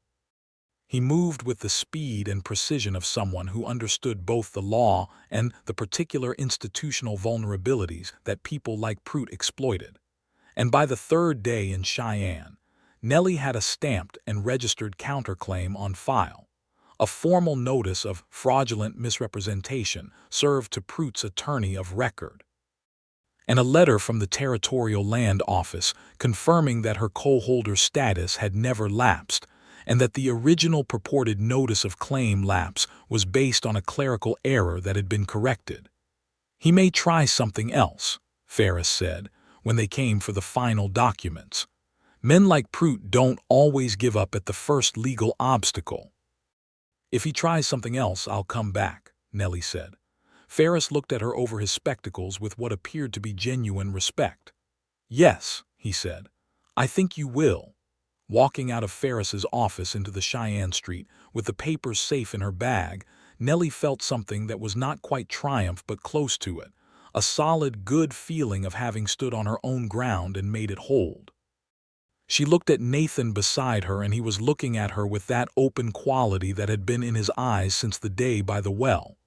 [SPEAKER 1] He moved with the speed and precision of someone who understood both the law and the particular institutional vulnerabilities that people like Prout exploited. And by the 3rd day in Cheyenne, Nellie had a stamped and registered counterclaim on file. A formal notice of fraudulent misrepresentation served to Prout's attorney of record, and a letter from the Territorial Land Office confirming that her co-holder status had never lapsed and that the original purported notice of claim lapse was based on a clerical error that had been corrected. "He may try something else," Ferris said, when they came for the final documents. "Men like Prout don't always give up at the first legal obstacle." If he tries something else, I'll come back, Nellie said. Ferris looked at her over his spectacles with what appeared to be genuine respect. Yes, he said. I think you will. Walking out of Ferris's office into the Cheyenne Street, with the papers safe in her bag, Nellie felt something that was not quite triumph but close to it, a solid, good feeling of having stood on her own ground and made it hold. She looked at Nathan beside her, and he was looking at her with that open quality that had been in his eyes since the day by the well.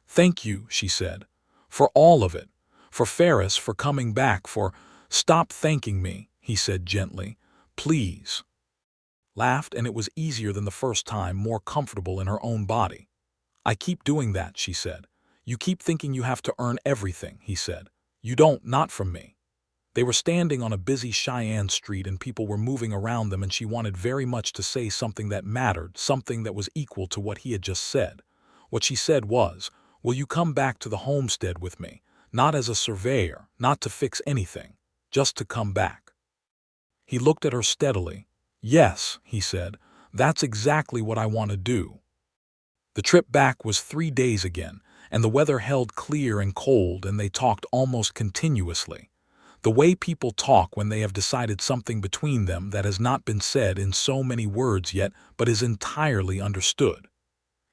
[SPEAKER 1] Thank you, she said, for all of it, for Ferris, for coming back, for— Stop thanking me, he said gently. Please. Laughed, and it was easier than the first time, more comfortable in her own body. I keep doing that, she said. You keep thinking you have to earn everything, he said. You don't, not from me. They were standing on a busy Cheyenne street and people were moving around them, and she wanted very much to say something that mattered, something that was equal to what he had just said. What she said was, will you come back to the homestead with me? Not as a surveyor, not to fix anything, just to come back. He looked at her steadily. Yes, he said, that's exactly what I want to do. The trip back was 3 days again, and the weather held clear and cold, and they talked almost continuously. The way people talk when they have decided something between them that has not been said in so many words yet but is entirely understood.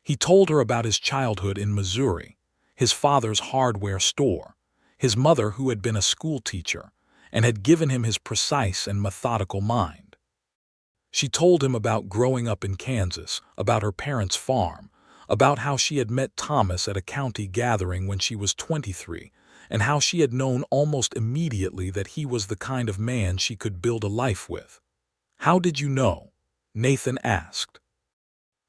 [SPEAKER 1] He told her about his childhood in Missouri, his father's hardware store, his mother who had been a school teacher and had given him his precise and methodical mind. She told him about growing up in Kansas, about her parents' farm, about how she had met Thomas at a county gathering when she was 23, and how she had known almost immediately that he was the kind of man she could build a life with. How did you know? Nathan asked.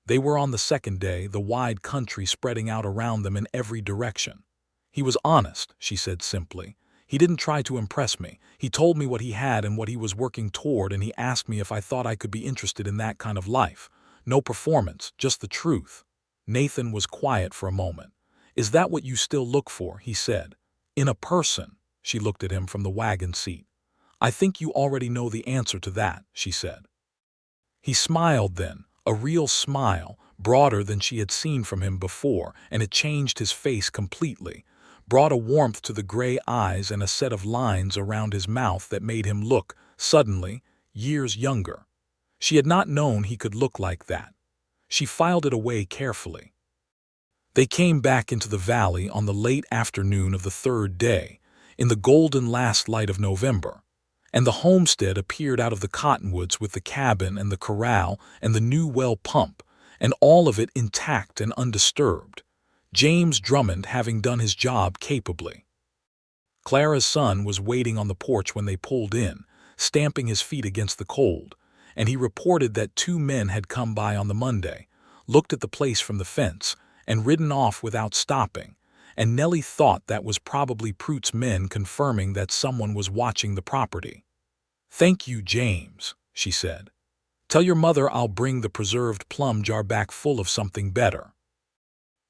[SPEAKER 1] They were on the second day, the wide country spreading out around them in every direction. He was honest, she said simply. He didn't try to impress me. He told me what he had and what he was working toward, and he asked me if I thought I could be interested in that kind of life. No performance, just the truth. Nathan was quiet for a moment. Is that what you still look for? He said. In a person. She looked at him from the wagon seat. I think you already know the answer to that, she said. He smiled then, a real smile, broader than she had seen from him before, and it changed his face completely, brought a warmth to the gray eyes and a set of lines around his mouth that made him look, suddenly, years younger. She had not known he could look like that. She filed it away carefully. They came back into the valley on the late afternoon of the third day, in the golden last light of November, and the homestead appeared out of the cottonwoods with the cabin and the corral and the new well pump, and all of it intact and undisturbed, James Drummond having done his job capably. Clara's son was waiting on the porch when they pulled in, stamping his feet against the cold, and he reported that 2 men had come by on the Monday, looked at the place from the fence, and ridden off without stopping, and Nellie thought that was probably Pruitt's men confirming that someone was watching the property. Thank you, James, she said. Tell your mother I'll bring the preserved plum jar back full of something better.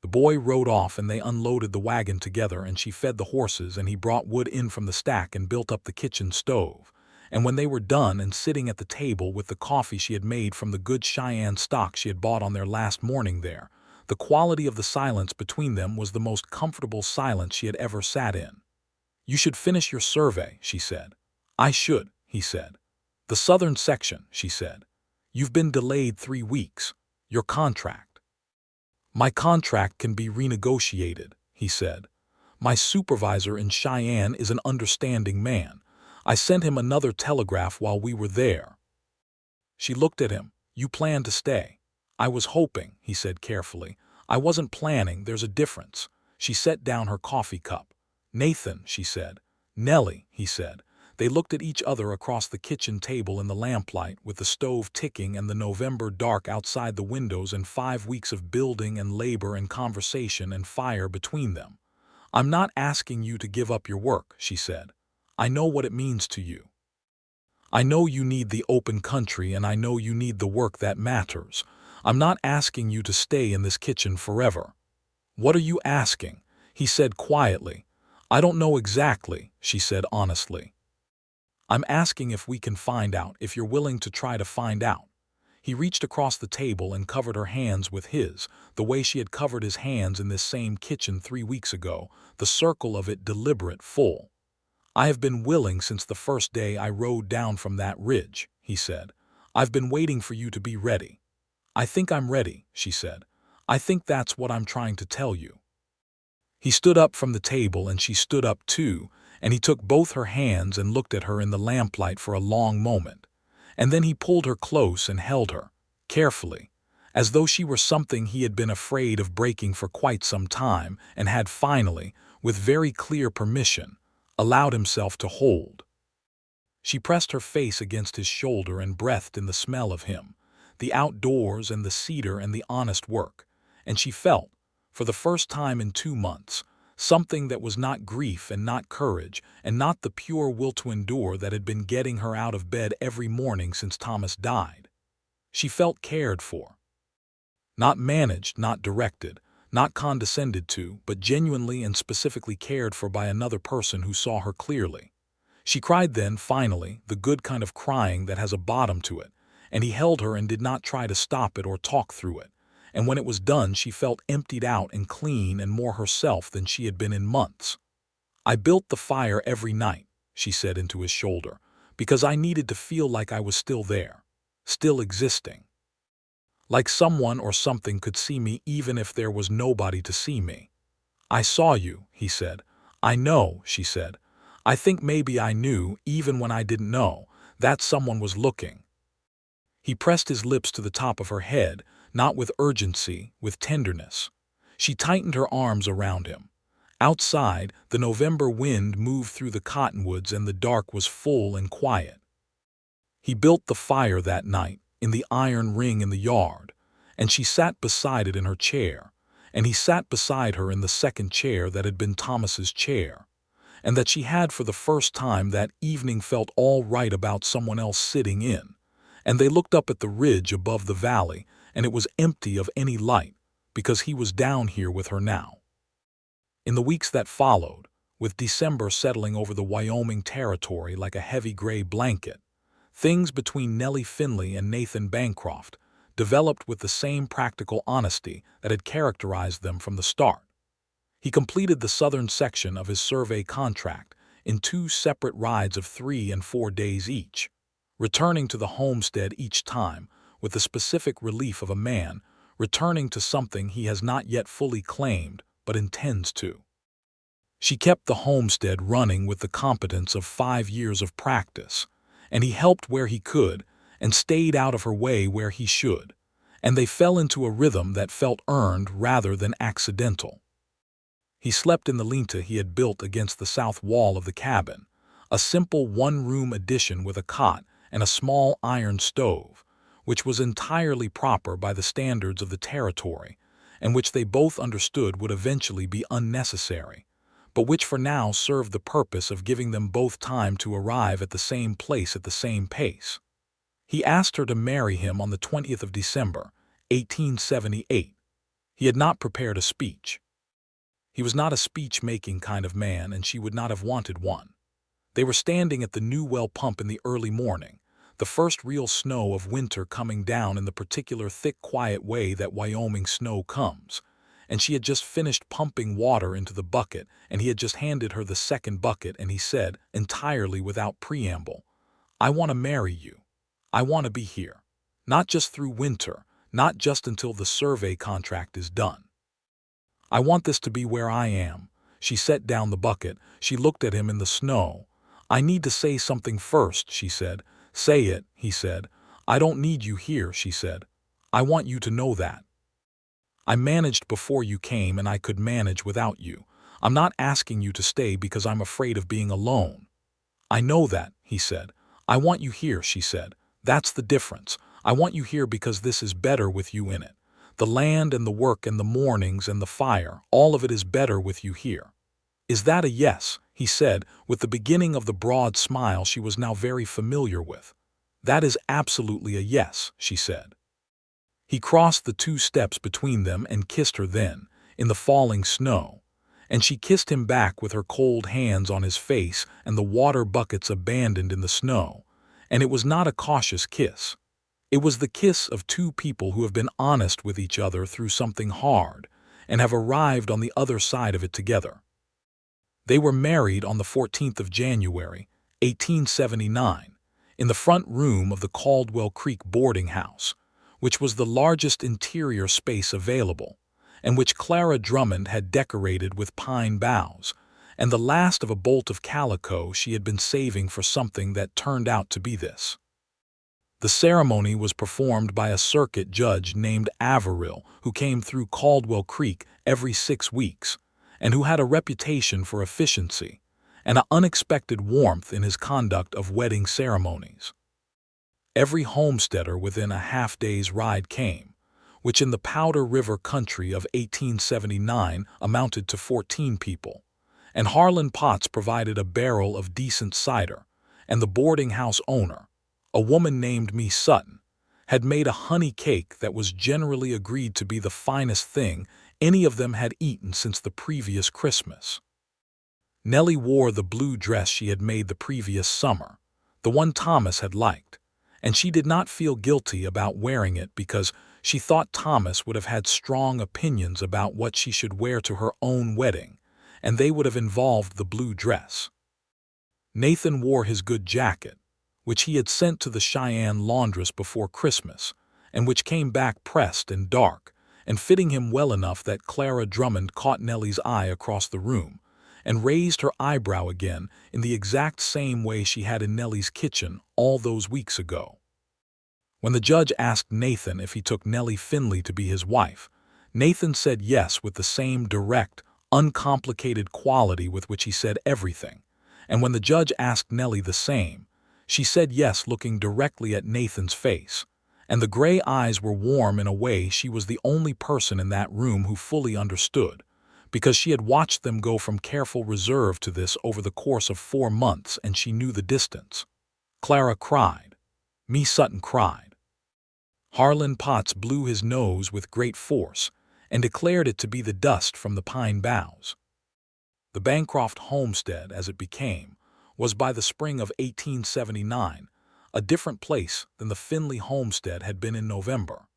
[SPEAKER 1] The boy rode off, and they unloaded the wagon together, and she fed the horses, and he brought wood in from the stack and built up the kitchen stove. And when they were done and sitting at the table with the coffee she had made from the good Cheyenne stock she had bought on their last morning there, the quality of the silence between them was the most comfortable silence she had ever sat in. You should finish your survey, she said. I should, he said. The southern section, she said. You've been delayed 3 weeks. Your contract. My contract can be renegotiated, he said. My supervisor in Cheyenne is an understanding man. I sent him another telegraph while we were there. She looked at him. You plan to stay. I was hoping, he said carefully. I wasn't planning, there's a difference. She set down her coffee cup. Nathan, she said. Nellie, he said. They looked at each other across the kitchen table in the lamplight, with the stove ticking and the November dark outside the windows, and 5 weeks of building and labor and conversation and fire between them. I'm not asking you to give up your work, she said. I know what it means to you. I know you need the open country, and I know you need the work that matters. I'm not asking you to stay in this kitchen forever. What are you asking? He said quietly. I don't know exactly, she said honestly. I'm asking if we can find out, if you're willing to try to find out. He reached across the table and covered her hands with his, the way she had covered his hands in this same kitchen 3 weeks ago, the circle of it deliberate, full. "I have been willing since the first day I rode down from that ridge," he said. "I've been waiting for you to be ready." "I think I'm ready," she said. "I think that's what I'm trying to tell you." He stood up from the table and she stood up too, and he took both her hands and looked at her in the lamplight for a long moment. And then he pulled her close and held her, carefully, as though she were something he had been afraid of breaking for quite some time and had finally, with very clear permission, allowed himself to hold. She pressed her face against his shoulder and breathed in the smell of him, the outdoors and the cedar and the honest work, and she felt, for the first time in 2 months, something that was not grief and not courage and not the pure will to endure that had been getting her out of bed every morning since Thomas died. She felt cared for. Not managed, not directed, not condescended to, but genuinely and specifically cared for by another person who saw her clearly. She cried then, finally, the good kind of crying that has a bottom to it, and he held her and did not try to stop it or talk through it. And when it was done she felt emptied out and clean and more herself than she had been in months. "I built the fire every night," she said into his shoulder, "because I needed to feel like I was still there, still existing. Like someone or something could see me even if there was nobody to see me." "I saw you," he said. "I know," she said. "I think maybe I knew, even when I didn't know, that someone was looking." He pressed his lips to the top of her head, not with urgency, with tenderness. She tightened her arms around him. Outside, the November wind moved through the cottonwoods and the dark was full and quiet. He built the fire that night, in the iron ring in the yard, and she sat beside it in her chair, and he sat beside her in the second chair that had been Thomas's chair, and that she had for the first time that evening felt all right about someone else sitting in, and they looked up at the ridge above the valley, and it was empty of any light, because he was down here with her now. In the weeks that followed, with December settling over the Wyoming territory like a heavy gray blanket, things between Nellie Finley and Nathan Bancroft developed with the same practical honesty that had characterized them from the start. He completed the southern section of his survey contract in 2 separate rides of 3 and 4 days each, returning to the homestead each time with the specific relief of a man returning to something he has not yet fully claimed but intends to. She kept the homestead running with the competence of 5 years of practice, and he helped where he could and stayed out of her way where he should, and they fell into a rhythm that felt earned rather than accidental. He slept in the lean-to he had built against the south wall of the cabin, a simple one-room addition with a cot and a small iron stove, which was entirely proper by the standards of the territory, and which they both understood would eventually be unnecessary, but which for now served the purpose of giving them both time to arrive at the same place at the same pace. He asked her to marry him on the 20th of December, 1878. He had not prepared a speech. He was not a speech-making kind of man, and she would not have wanted one. They were standing at the new well pump in the early morning, the first real snow of winter coming down in the particular thick, quiet way that Wyoming snow comes, and she had just finished pumping water into the bucket, and he had just handed her the second bucket, and he said, entirely without preamble, "I want to marry you. I want to be here. Not just through winter, not just until the survey contract is done. I want this to be where I am." She set down the bucket. She looked at him in the snow. "I need to say something first," she said. "Say it," he said. "I don't need you here," she said. "I want you to know that. I managed before you came and I could manage without you. I'm not asking you to stay because I'm afraid of being alone." "I know that," he said. "I want you here," she said. "That's the difference. I want you here because this is better with you in it. The land and the work and the mornings and the fire, all of it is better with you here." "Is that a yes?" he said, with the beginning of the broad smile she was now very familiar with. "That is absolutely a yes," she said. He crossed the 2 steps between them and kissed her then, in the falling snow, and she kissed him back with her cold hands on his face and the water buckets abandoned in the snow, and it was not a cautious kiss. It was the kiss of two people who have been honest with each other through something hard and have arrived on the other side of it together. They were married on the 14th of January, 1879, in the front room of the Caldwell Creek boarding house, which was the largest interior space available, and which Clara Drummond had decorated with pine boughs, and the last of a bolt of calico she had been saving for something that turned out to be this. The ceremony was performed by a circuit judge named Averill, who came through Caldwell Creek every 6 weeks, and who had a reputation for efficiency and an unexpected warmth in his conduct of wedding ceremonies. Every homesteader within a half-day's ride came, which in the Powder River country of 1879 amounted to 14 people, and Harlan Potts provided a barrel of decent cider, and the boarding house owner, a woman named Miss Sutton, had made a honey cake that was generally agreed to be the finest thing any of them had eaten since the previous Christmas. Nellie wore the blue dress she had made the previous summer, the one Thomas had liked, and she did not feel guilty about wearing it because she thought Thomas would have had strong opinions about what she should wear to her own wedding, and they would have involved the blue dress. Nathan wore his good jacket, which he had sent to the Cheyenne laundress before Christmas, and which came back pressed and dark, and fitting him well enough that Clara Drummond caught Nellie's eye across the room, and raised her eyebrow again in the exact same way she had in Nellie's kitchen all those weeks ago. When the judge asked Nathan if he took Nellie Finley to be his wife, Nathan said yes with the same direct, uncomplicated quality with which he said everything, and when the judge asked Nellie the same, she said yes looking directly at Nathan's face, and the gray eyes were warm in a way she was the only person in that room who fully understood, because she had watched them go from careful reserve to this over the course of 4 months and she knew the distance. Clara cried. Miss Sutton cried. Harlan Potts blew his nose with great force and declared it to be the dust from the pine boughs. The Bancroft homestead, as it became, was by the spring of 1879 a different place than the Finley homestead had been in November.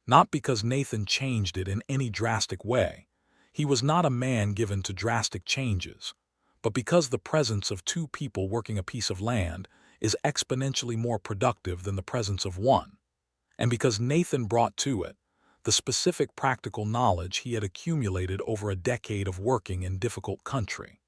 [SPEAKER 1] Not because Nathan changed it in any drastic way. He was not a man given to drastic changes, but because the presence of 2 people working a piece of land is exponentially more productive than the presence of one, and because Nathan brought to it the specific practical knowledge he had accumulated over a decade of working in difficult country.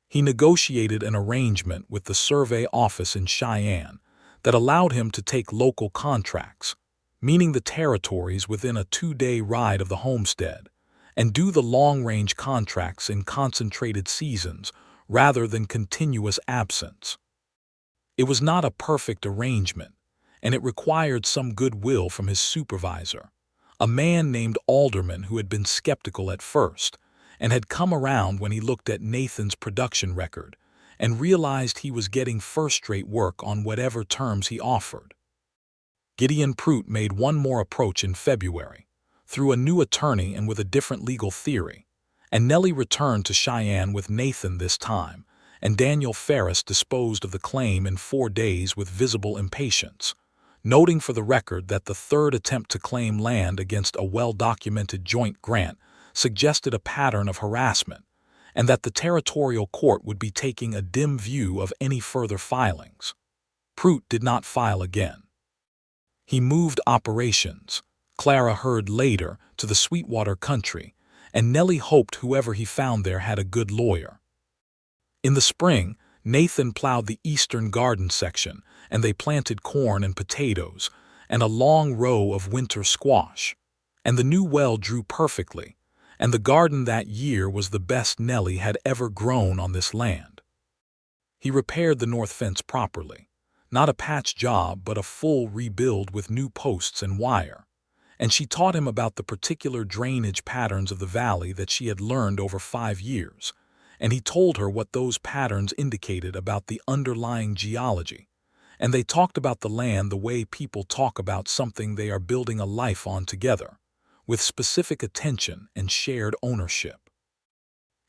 [SPEAKER 1] He negotiated an arrangement with the survey office in Cheyenne that allowed him to take local contracts, meaning the territories within a 2-day ride of the homestead, and do the long-range contracts in concentrated seasons rather than continuous absence. It was not a perfect arrangement, and it required some goodwill from his supervisor, a man named Alderman who had been skeptical at first and had come around when he looked at Nathan's production record and realized he was getting first-rate work on whatever terms he offered. Gideon Prout made one more approach in February, through a new attorney and with a different legal theory, and Nellie returned to Cheyenne with Nathan this time, and Daniel Ferris disposed of the claim in 4 days with visible impatience, noting for the record that the third attempt to claim land against a well-documented joint grant suggested a pattern of harassment, and that the territorial court would be taking a dim view of any further filings. Prout did not file again. He moved operations, Clara heard later, to the Sweetwater country, and Nellie hoped whoever he found there had a good lawyer. In the spring, Nathan plowed the eastern garden section, and they planted corn and potatoes, and a long row of winter squash, and the new well drew perfectly, and the garden that year was the best Nellie had ever grown on this land. He repaired the north fence properly, not a patch job but a full rebuild with new posts and wire, and she taught him about the particular drainage patterns of the valley that she had learned over 5 years, and he told her what those patterns indicated about the underlying geology, and they talked about the land the way people talk about something they are building a life on together, with specific attention and shared ownership.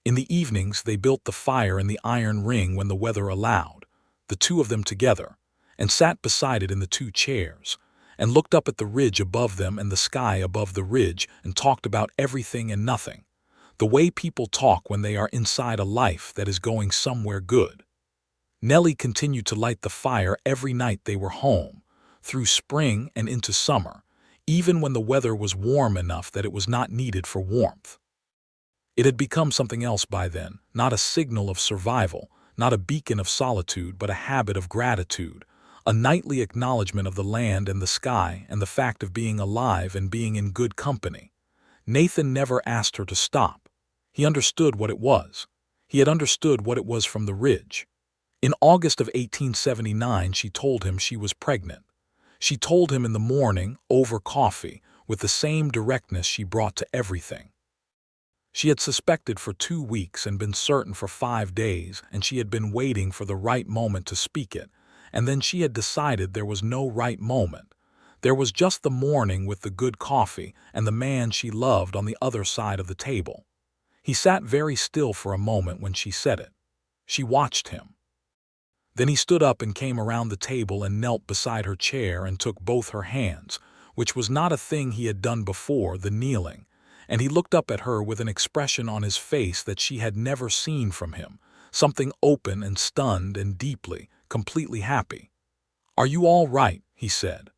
[SPEAKER 1] In the evenings they built the fire in the iron ring when the weather allowed, the 2 of them together, and sat beside it in the 2 chairs, and looked up at the ridge above them and the sky above the ridge and talked about everything and nothing, the way people talk when they are inside a life that is going somewhere good. Nellie continued to light the fire every night they were home, through spring and into summer, even when the weather was warm enough that it was not needed for warmth. It had become something else by then, not a signal of survival, not a beacon of solitude, but a habit of gratitude, a nightly acknowledgement of the land and the sky and the fact of being alive and being in good company. Nathan never asked her to stop. He understood what it was. He had understood what it was from the ridge. In August of 1879, she told him she was pregnant. She told him in the morning, over coffee, with the same directness she brought to everything. She had suspected for 2 weeks and been certain for 5 days, and she had been waiting for the right moment to speak it, and then she had decided there was no right moment. There was just the morning with the good coffee and the man she loved on the other side of the table. He sat very still for a moment when she said it. She watched him. Then he stood up and came around the table and knelt beside her chair and took both her hands, which was not a thing he had done before, the kneeling, and he looked up at her with an expression on his face that she had never seen from him, something open and stunned and deeply, completely happy. "Are you all right?" he said.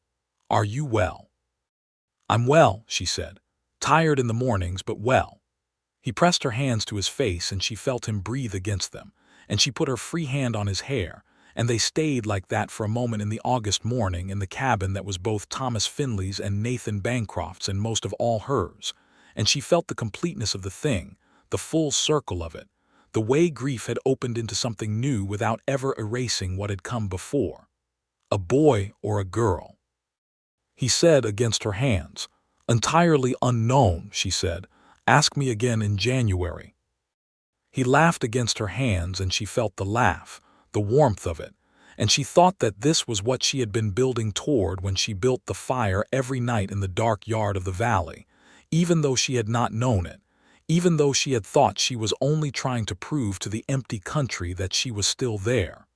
[SPEAKER 1] "Are you well?" "I'm well," she said. "Tired in the mornings, but well." He pressed her hands to his face and she felt him breathe against them, and she put her free hand on his hair, and they stayed like that for a moment in the August morning in the cabin that was both Thomas Finley's and Nathan Bancroft's and most of all hers, and she felt the completeness of the thing, the full circle of it, the way grief had opened into something new without ever erasing what had come before. "A boy or a girl?" He said against her hands. "Entirely unknown," she said. "Ask me again in January." He laughed against her hands, and she felt the laugh, the warmth of it, and she thought that this was what she had been building toward when she built the fire every night in the dark yard of the valley, even though she had not known it, even though she had thought she was only trying to prove to the empty country that she was still there.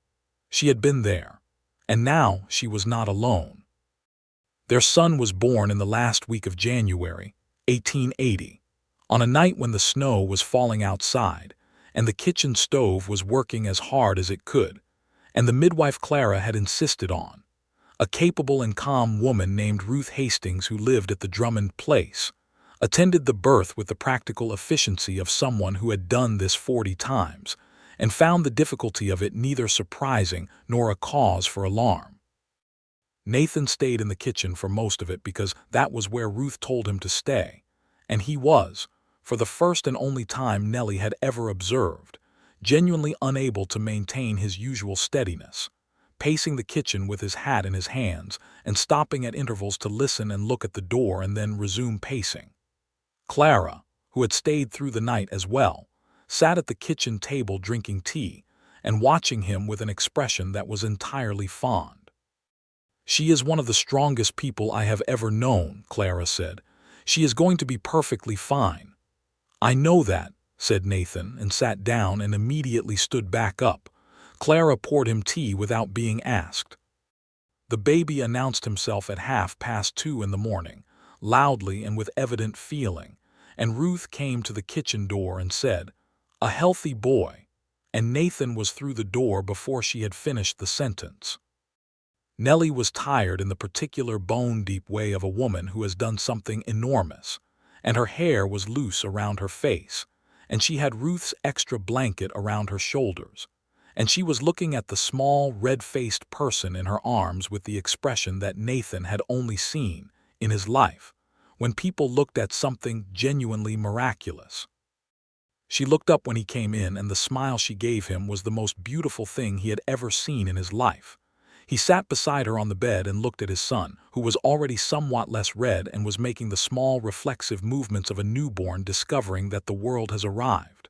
[SPEAKER 1] She had been there, and now she was not alone. Their son was born in the last week of January, 1880, on a night when the snow was falling outside, and the kitchen stove was working as hard as it could, and the midwife Clara had insisted on, a capable and calm woman named Ruth Hastings who lived at the Drummond place, attended the birth with the practical efficiency of someone who had done this 40 times, and found the difficulty of it neither surprising nor a cause for alarm. Nathan stayed in the kitchen for most of it because that was where Ruth told him to stay, and he was, for the first and only time Nellie had ever observed, genuinely unable to maintain his usual steadiness, pacing the kitchen with his hat in his hands and stopping at intervals to listen and look at the door and then resume pacing. Clara, who had stayed through the night as well, sat at the kitchen table drinking tea and watching him with an expression that was entirely fond. "She is one of the strongest people I have ever known," Clara said. "She is going to be perfectly fine." "I know that," said Nathan, and sat down and immediately stood back up. Clara poured him tea without being asked. The baby announced himself at 2:30 in the morning, loudly and with evident feeling, and Ruth came to the kitchen door and said, "A healthy boy," and Nathan was through the door before she had finished the sentence. Nellie was tired in the particular bone-deep way of a woman who has done something enormous, and her hair was loose around her face, and she had Ruth's extra blanket around her shoulders, and she was looking at the small, red-faced person in her arms with the expression that Nathan had only seen, in his life, when people looked at something genuinely miraculous. She looked up when he came in, and the smile she gave him was the most beautiful thing he had ever seen in his life. He sat beside her on the bed and looked at his son, who was already somewhat less red and was making the small reflexive movements of a newborn discovering that the world has arrived.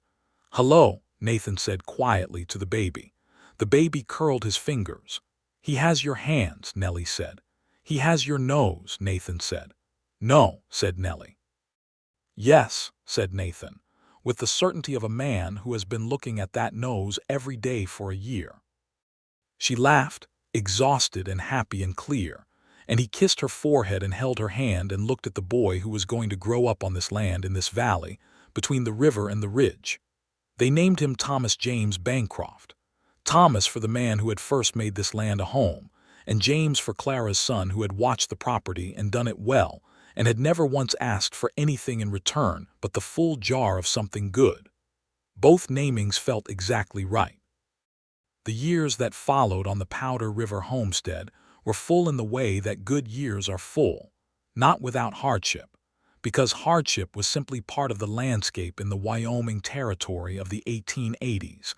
[SPEAKER 1] "Hello," Nathan said quietly to the baby. The baby curled his fingers. "He has your hands," Nellie said. "He has your nose," Nathan said. "No," said Nellie. "Yes," said Nathan, with the certainty of a man who has been looking at that nose every day for a year. She laughed, exhausted and happy and clear, and he kissed her forehead and held her hand and looked at the boy who was going to grow up on this land in this valley, between the river and the ridge. They named him Thomas James Bancroft. Thomas for the man who had first made this land a home, and James for Clara's son who had watched the property and done it well, and had never once asked for anything in return but the full jar of something good. Both namings felt exactly right. The years that followed on the Powder River homestead were full in the way that good years are full, not without hardship, because hardship was simply part of the landscape in the Wyoming territory of the 1880s,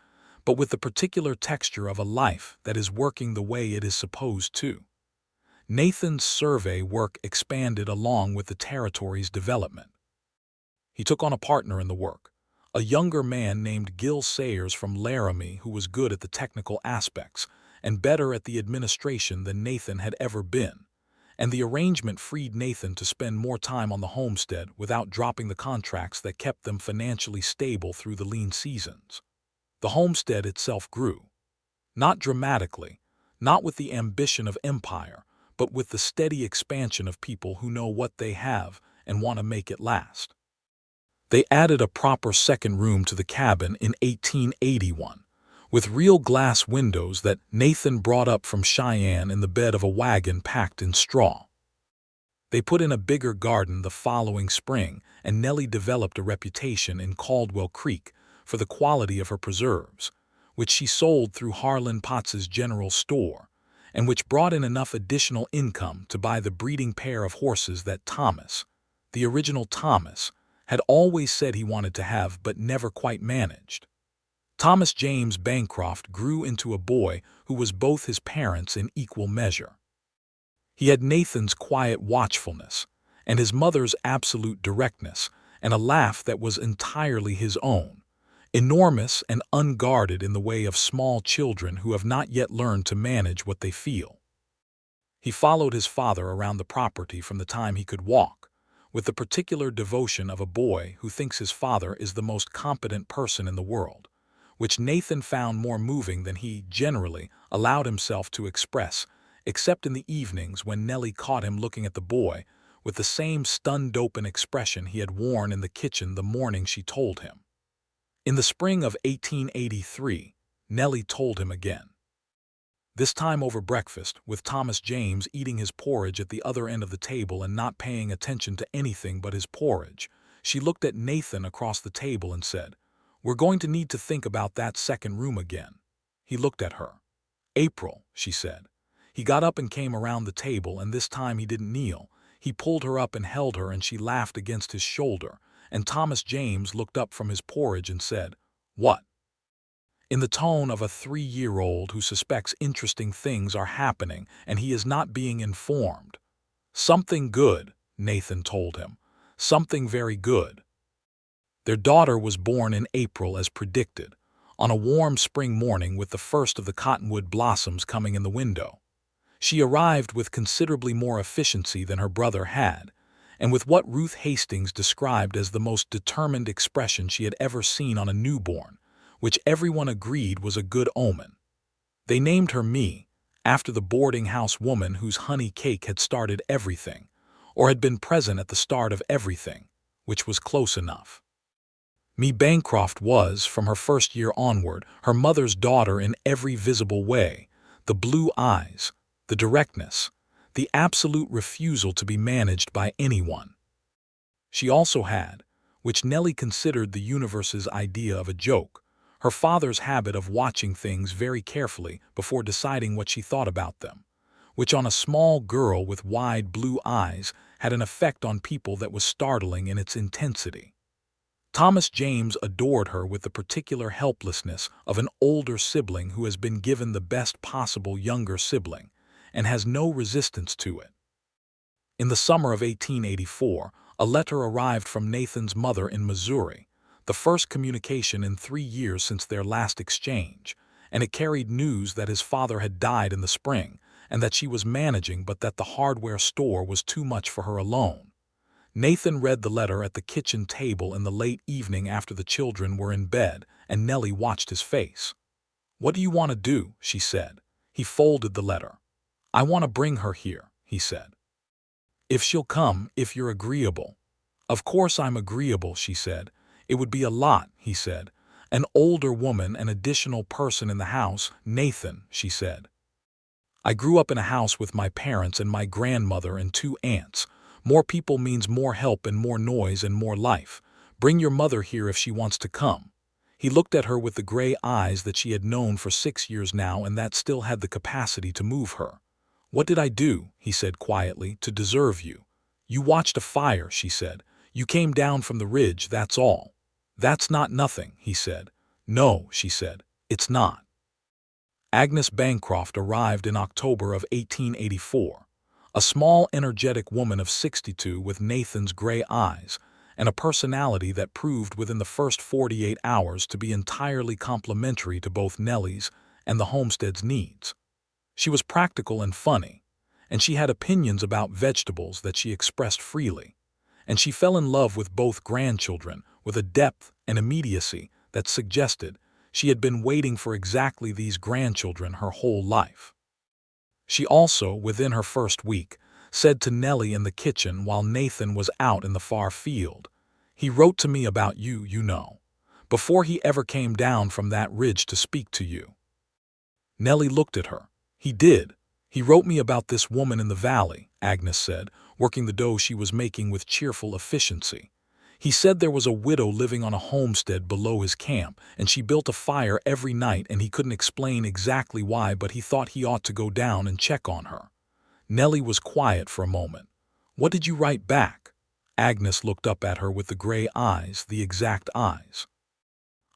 [SPEAKER 1] but with the particular texture of a life that is working the way it is supposed to. Nathan's survey work expanded along with the territory's development. He took on a partner in the work, a younger man named Gil Sayers from Laramie who was good at the technical aspects and better at the administration than Nathan had ever been, and the arrangement freed Nathan to spend more time on the homestead without dropping the contracts that kept them financially stable through the lean seasons. The homestead itself grew. Not dramatically, not with the ambition of empire, but with the steady expansion of people who know what they have and want to make it last. They added a proper second room to the cabin in 1881, with real glass windows that Nathan brought up from Cheyenne in the bed of a wagon packed in straw. They put in a bigger garden the following spring, and Nellie developed a reputation in Caldwell Creek for the quality of her preserves, which she sold through Harlan Potts's general store, and which brought in enough additional income to buy the breeding pair of horses that Thomas, the original Thomas, had always said he wanted to have but never quite managed. Thomas James Bancroft grew into a boy who was both his parents in equal measure. He had Nathan's quiet watchfulness and his mother's absolute directness and a laugh that was entirely his own, enormous and unguarded in the way of small children who have not yet learned to manage what they feel. He followed his father around the property from the time he could walk, with the particular devotion of a boy who thinks his father is the most competent person in the world, which Nathan found more moving than he generally allowed himself to express, except in the evenings when Nellie caught him looking at the boy with the same stunned open expression he had worn in the kitchen the morning she told him. In the spring of 1883, Nellie told him again. This time over breakfast, with Thomas James eating his porridge at the other end of the table and not paying attention to anything but his porridge, she looked at Nathan across the table and said, "We're going to need to think about that second room again." He looked at her. "April," she said. He got up and came around the table, and this time he didn't kneel. He pulled her up and held her, and she laughed against his shoulder, and Thomas James looked up from his porridge and said, "What?" in the tone of a 3-year-old who suspects interesting things are happening and he is not being informed. "Something good," Nathan told him. "Something very good." Their daughter was born in April as predicted, on a warm spring morning with the first of the cottonwood blossoms coming in the window. She arrived with considerably more efficiency than her brother had, and with what Ruth Hastings described as the most determined expression she had ever seen on a newborn, which everyone agreed was a good omen. They named her Me, after the boarding house woman whose honey cake had started everything, or had been present at the start of everything, which was close enough. Me Bancroft was, from her first year onward, her mother's daughter in every visible way: the blue eyes, the directness, the absolute refusal to be managed by anyone. She also had, which Nellie considered the universe's idea of a joke, her father's habit of watching things very carefully before deciding what she thought about them, which on a small girl with wide blue eyes had an effect on people that was startling in its intensity. Thomas James adored her with the particular helplessness of an older sibling who has been given the best possible younger sibling, and has no resistance to it. In the summer of 1884, a letter arrived from Nathan's mother in Missouri, the first communication in 3 years since their last exchange, and it carried news that his father had died in the spring, and that she was managing but that the hardware store was too much for her alone. Nathan read the letter at the kitchen table in the late evening after the children were in bed, and Nellie watched his face. "What do you want to do?" she said. He folded the letter. "I want to bring her here," he said. "If she'll come, if you're agreeable." "Of course I'm agreeable," she said. "It would be a lot," he said. "An older woman, an additional person in the house." "Nathan," she said. "I grew up in a house with my parents and my grandmother and 2 aunts. More people means more help and more noise and more life. Bring your mother here if she wants to come." He looked at her with the gray eyes that she had known for 6 years now and that still had the capacity to move her. "What did I do," he said quietly, "to deserve you?" "You watched a fire," she said. "You came down from the ridge, that's all." "That's not nothing," he said. "No," she said, "it's not." Agnes Bancroft arrived in October of 1884, a small, energetic woman of 62 with Nathan's gray eyes and a personality that proved within the first 48 hours to be entirely complementary to both Nellie's and the homestead's needs. She was practical and funny, and she had opinions about vegetables that she expressed freely, and she fell in love with both grandchildren with a depth and immediacy that suggested she had been waiting for exactly these grandchildren her whole life. She also, within her first week, said to Nellie in the kitchen while Nathan was out in the far field, "He wrote to me about you, you know, before he ever came down from that ridge to speak to you." Nellie looked at her. "He did. He wrote me about this woman in the valley," Agnes said, working the dough she was making with cheerful efficiency. "He said there was a widow living on a homestead below his camp, and she built a fire every night, and he couldn't explain exactly why, but he thought he ought to go down and check on her." Nellie was quiet for a moment. "What did you write back?" Agnes looked up at her with the gray eyes, the exact eyes.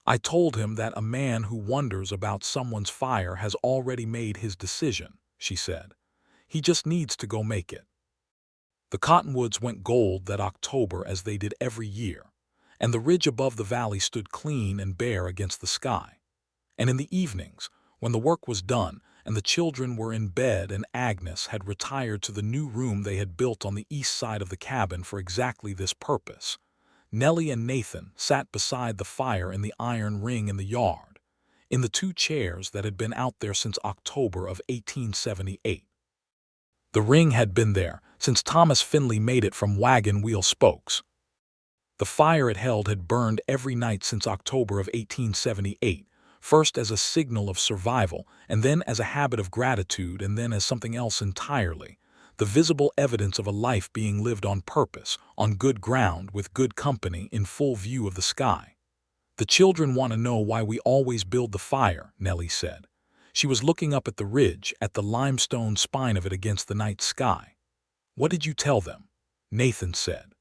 [SPEAKER 1] "I told him that a man who wonders about someone's fire has already made his decision," she said. "He just needs to go make it." The cottonwoods went gold that October as they did every year, and the ridge above the valley stood clean and bare against the sky. And in the evenings, when the work was done and the children were in bed and Agnes had retired to the new room they had built on the east side of the cabin for exactly this purpose, Nellie and Nathan sat beside the fire in the iron ring in the yard, in the 2 chairs that had been out there since October of 1878. The ring had been there since Thomas Finley made it from wagon wheel spokes. The fire it held had burned every night since October of 1878, first as a signal of survival, and then as a habit of gratitude, and then as something else entirely, the visible evidence of a life being lived on purpose, on good ground, with good company, in full view of the sky. "The children want to know why we always build the fire," Nellie said. She was looking up at the ridge, at the limestone spine of it against the night sky. "What did you tell them?" Nathan said.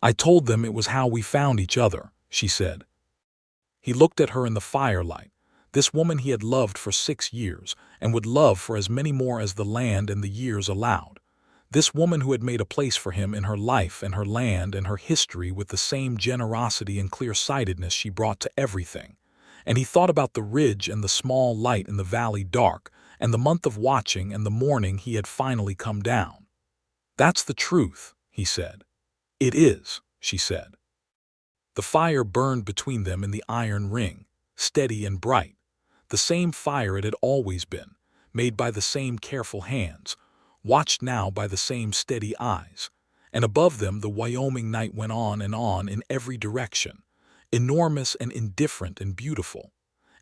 [SPEAKER 1] "I told them it was how we found each other," she said. He looked at her in the firelight, this woman he had loved for 6 years and would love for as many more as the land and the years allowed. This woman who had made a place for him in her life and her land and her history with the same generosity and clear-sightedness she brought to everything. And he thought about the ridge and the small light in the valley dark and the month of watching and the morning he had finally come down. "That's the truth," he said. "It is," she said. The fire burned between them in the iron ring, steady and bright, the same fire it had always been, made by the same careful hands, watched now by the same steady eyes. And above them the Wyoming night went on in every direction, enormous and indifferent and beautiful.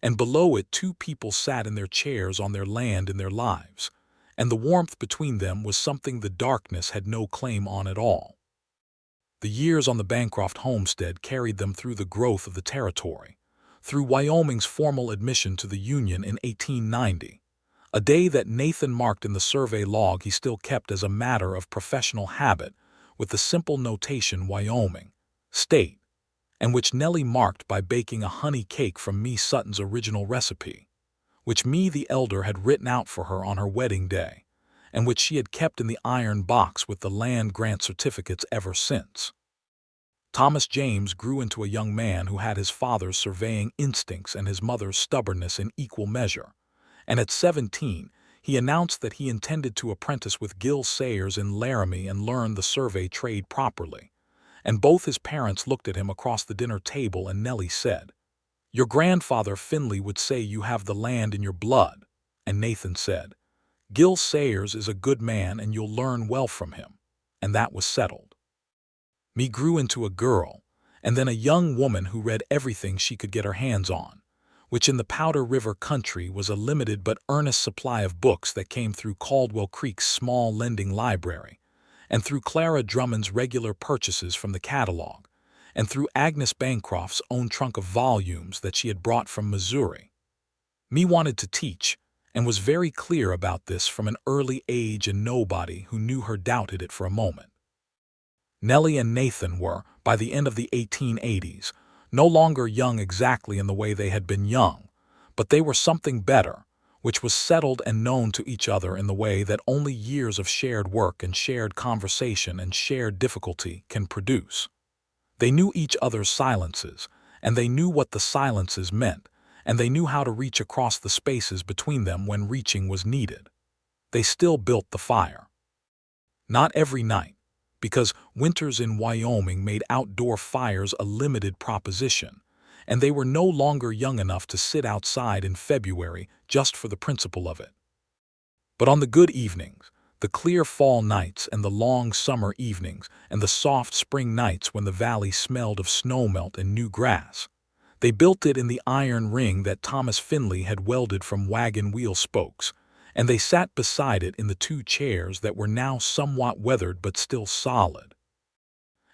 [SPEAKER 1] And below it 2 people sat in their chairs on their land in their lives, and the warmth between them was something the darkness had no claim on at all. The years on the Bancroft homestead carried them through the growth of the territory, through Wyoming's formal admission to the Union in 1890, a day that Nathan marked in the survey log he still kept as a matter of professional habit with the simple notation Wyoming, State, and which Nellie marked by baking a honey cake from Me Sutton's original recipe, which Me the elder had written out for her on her wedding day, and which she had kept in the iron box with the land grant certificates ever since. Thomas James grew into a young man who had his father's surveying instincts and his mother's stubbornness in equal measure, and at 17 he announced that he intended to apprentice with Gill Sayers in Laramie and learn the survey trade properly. And both his parents looked at him across the dinner table, and Nellie said, "Your grandfather Finley would say you have the land in your blood," and Nathan said, Gil Sayers is a good man and you'll learn well from him. And that was settled. Me grew into a girl, and then a young woman who read everything she could get her hands on, which in the Powder River country was a limited but earnest supply of books that came through Caldwell Creek's small lending library, and through Clara Drummond's regular purchases from the catalog, and through Agnes Bancroft's own trunk of volumes that she had brought from Missouri. Me wanted to teach, and was very clear about this from an early age, and nobody who knew her doubted it for a moment. Nellie and Nathan were, by the end of the 1880s, no longer young exactly in the way they had been young, but they were something better, which was settled and known to each other in the way that only years of shared work and shared conversation and shared difficulty can produce. They knew each other's silences, and they knew what the silences meant, and they knew how to reach across the spaces between them when reaching was needed. They still built the fire. Not every night, because winters in Wyoming made outdoor fires a limited proposition, and they were no longer young enough to sit outside in February just for the principle of it. But on the good evenings, the clear fall nights and the long summer evenings and the soft spring nights when the valley smelled of snowmelt and new grass, they built it in the iron ring that Thomas Finley had welded from wagon wheel spokes, and they sat beside it in the two chairs that were now somewhat weathered but still solid.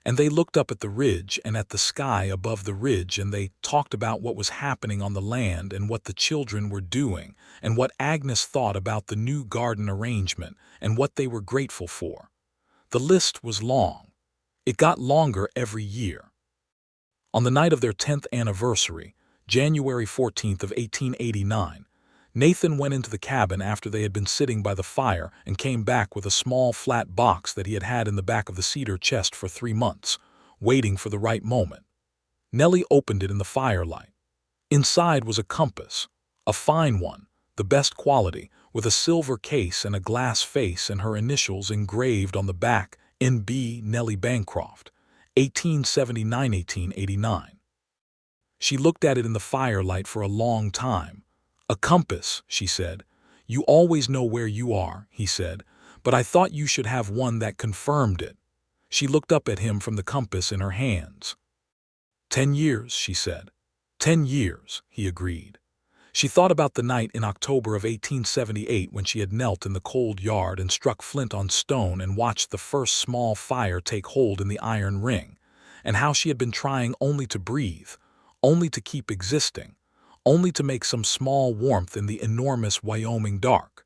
[SPEAKER 1] And they looked up at the ridge and at the sky above the ridge, and they talked about what was happening on the land and what the children were doing and what Agnes thought about the new garden arrangement and what they were grateful for. The list was long. It got longer every year. On the night of their 10th anniversary, January 14th of 1889, Nathan went into the cabin after they had been sitting by the fire and came back with a small flat box that he had had in the back of the cedar chest for 3 months, waiting for the right moment. Nellie opened it in the firelight. Inside was a compass, a fine one, the best quality, with a silver case and a glass face and her initials engraved on the back, N.B. Nellie Bancroft, 1879-1889. She looked at it in the firelight for a long time. "A compass," she said. "You always know where you are," he said, "but I thought you should have one that confirmed it." She looked up at him from the compass in her hands. 10 years, she said. 10 years, he agreed. She thought about the night in October of 1878 when she had knelt in the cold yard and struck flint on stone and watched the first small fire take hold in the iron ring, and how she had been trying only to breathe, only to keep existing, only to make some small warmth in the enormous Wyoming dark.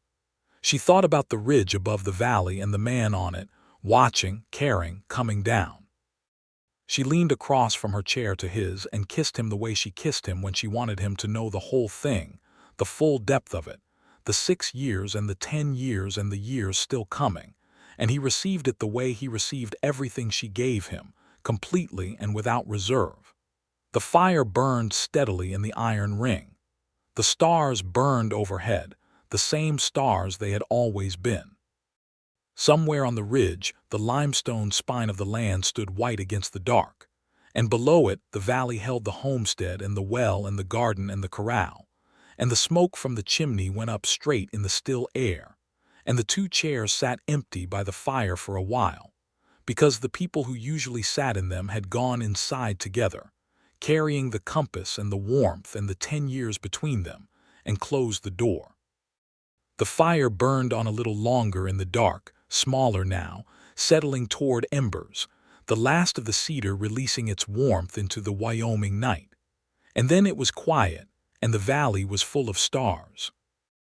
[SPEAKER 1] She thought about the ridge above the valley and the man on it, watching, caring, coming down. She leaned across from her chair to his and kissed him the way she kissed him when she wanted him to know the whole thing, the full depth of it, the 6 years and the 10 years and the years still coming, and he received it the way he received everything she gave him, completely and without reserve. The fire burned steadily in the iron ring. The stars burned overhead, the same stars they had always been. Somewhere on the ridge, the limestone spine of the land stood white against the dark, and below it the valley held the homestead and the well and the garden and the corral, and the smoke from the chimney went up straight in the still air, and the two chairs sat empty by the fire for a while, because the people who usually sat in them had gone inside together, carrying the compass and the warmth and the 10 years between them, and closed the door. The fire burned on a little longer in the dark, smaller now, settling toward embers, the last of the cedar releasing its warmth into the Wyoming night. And then it was quiet, and the valley was full of stars.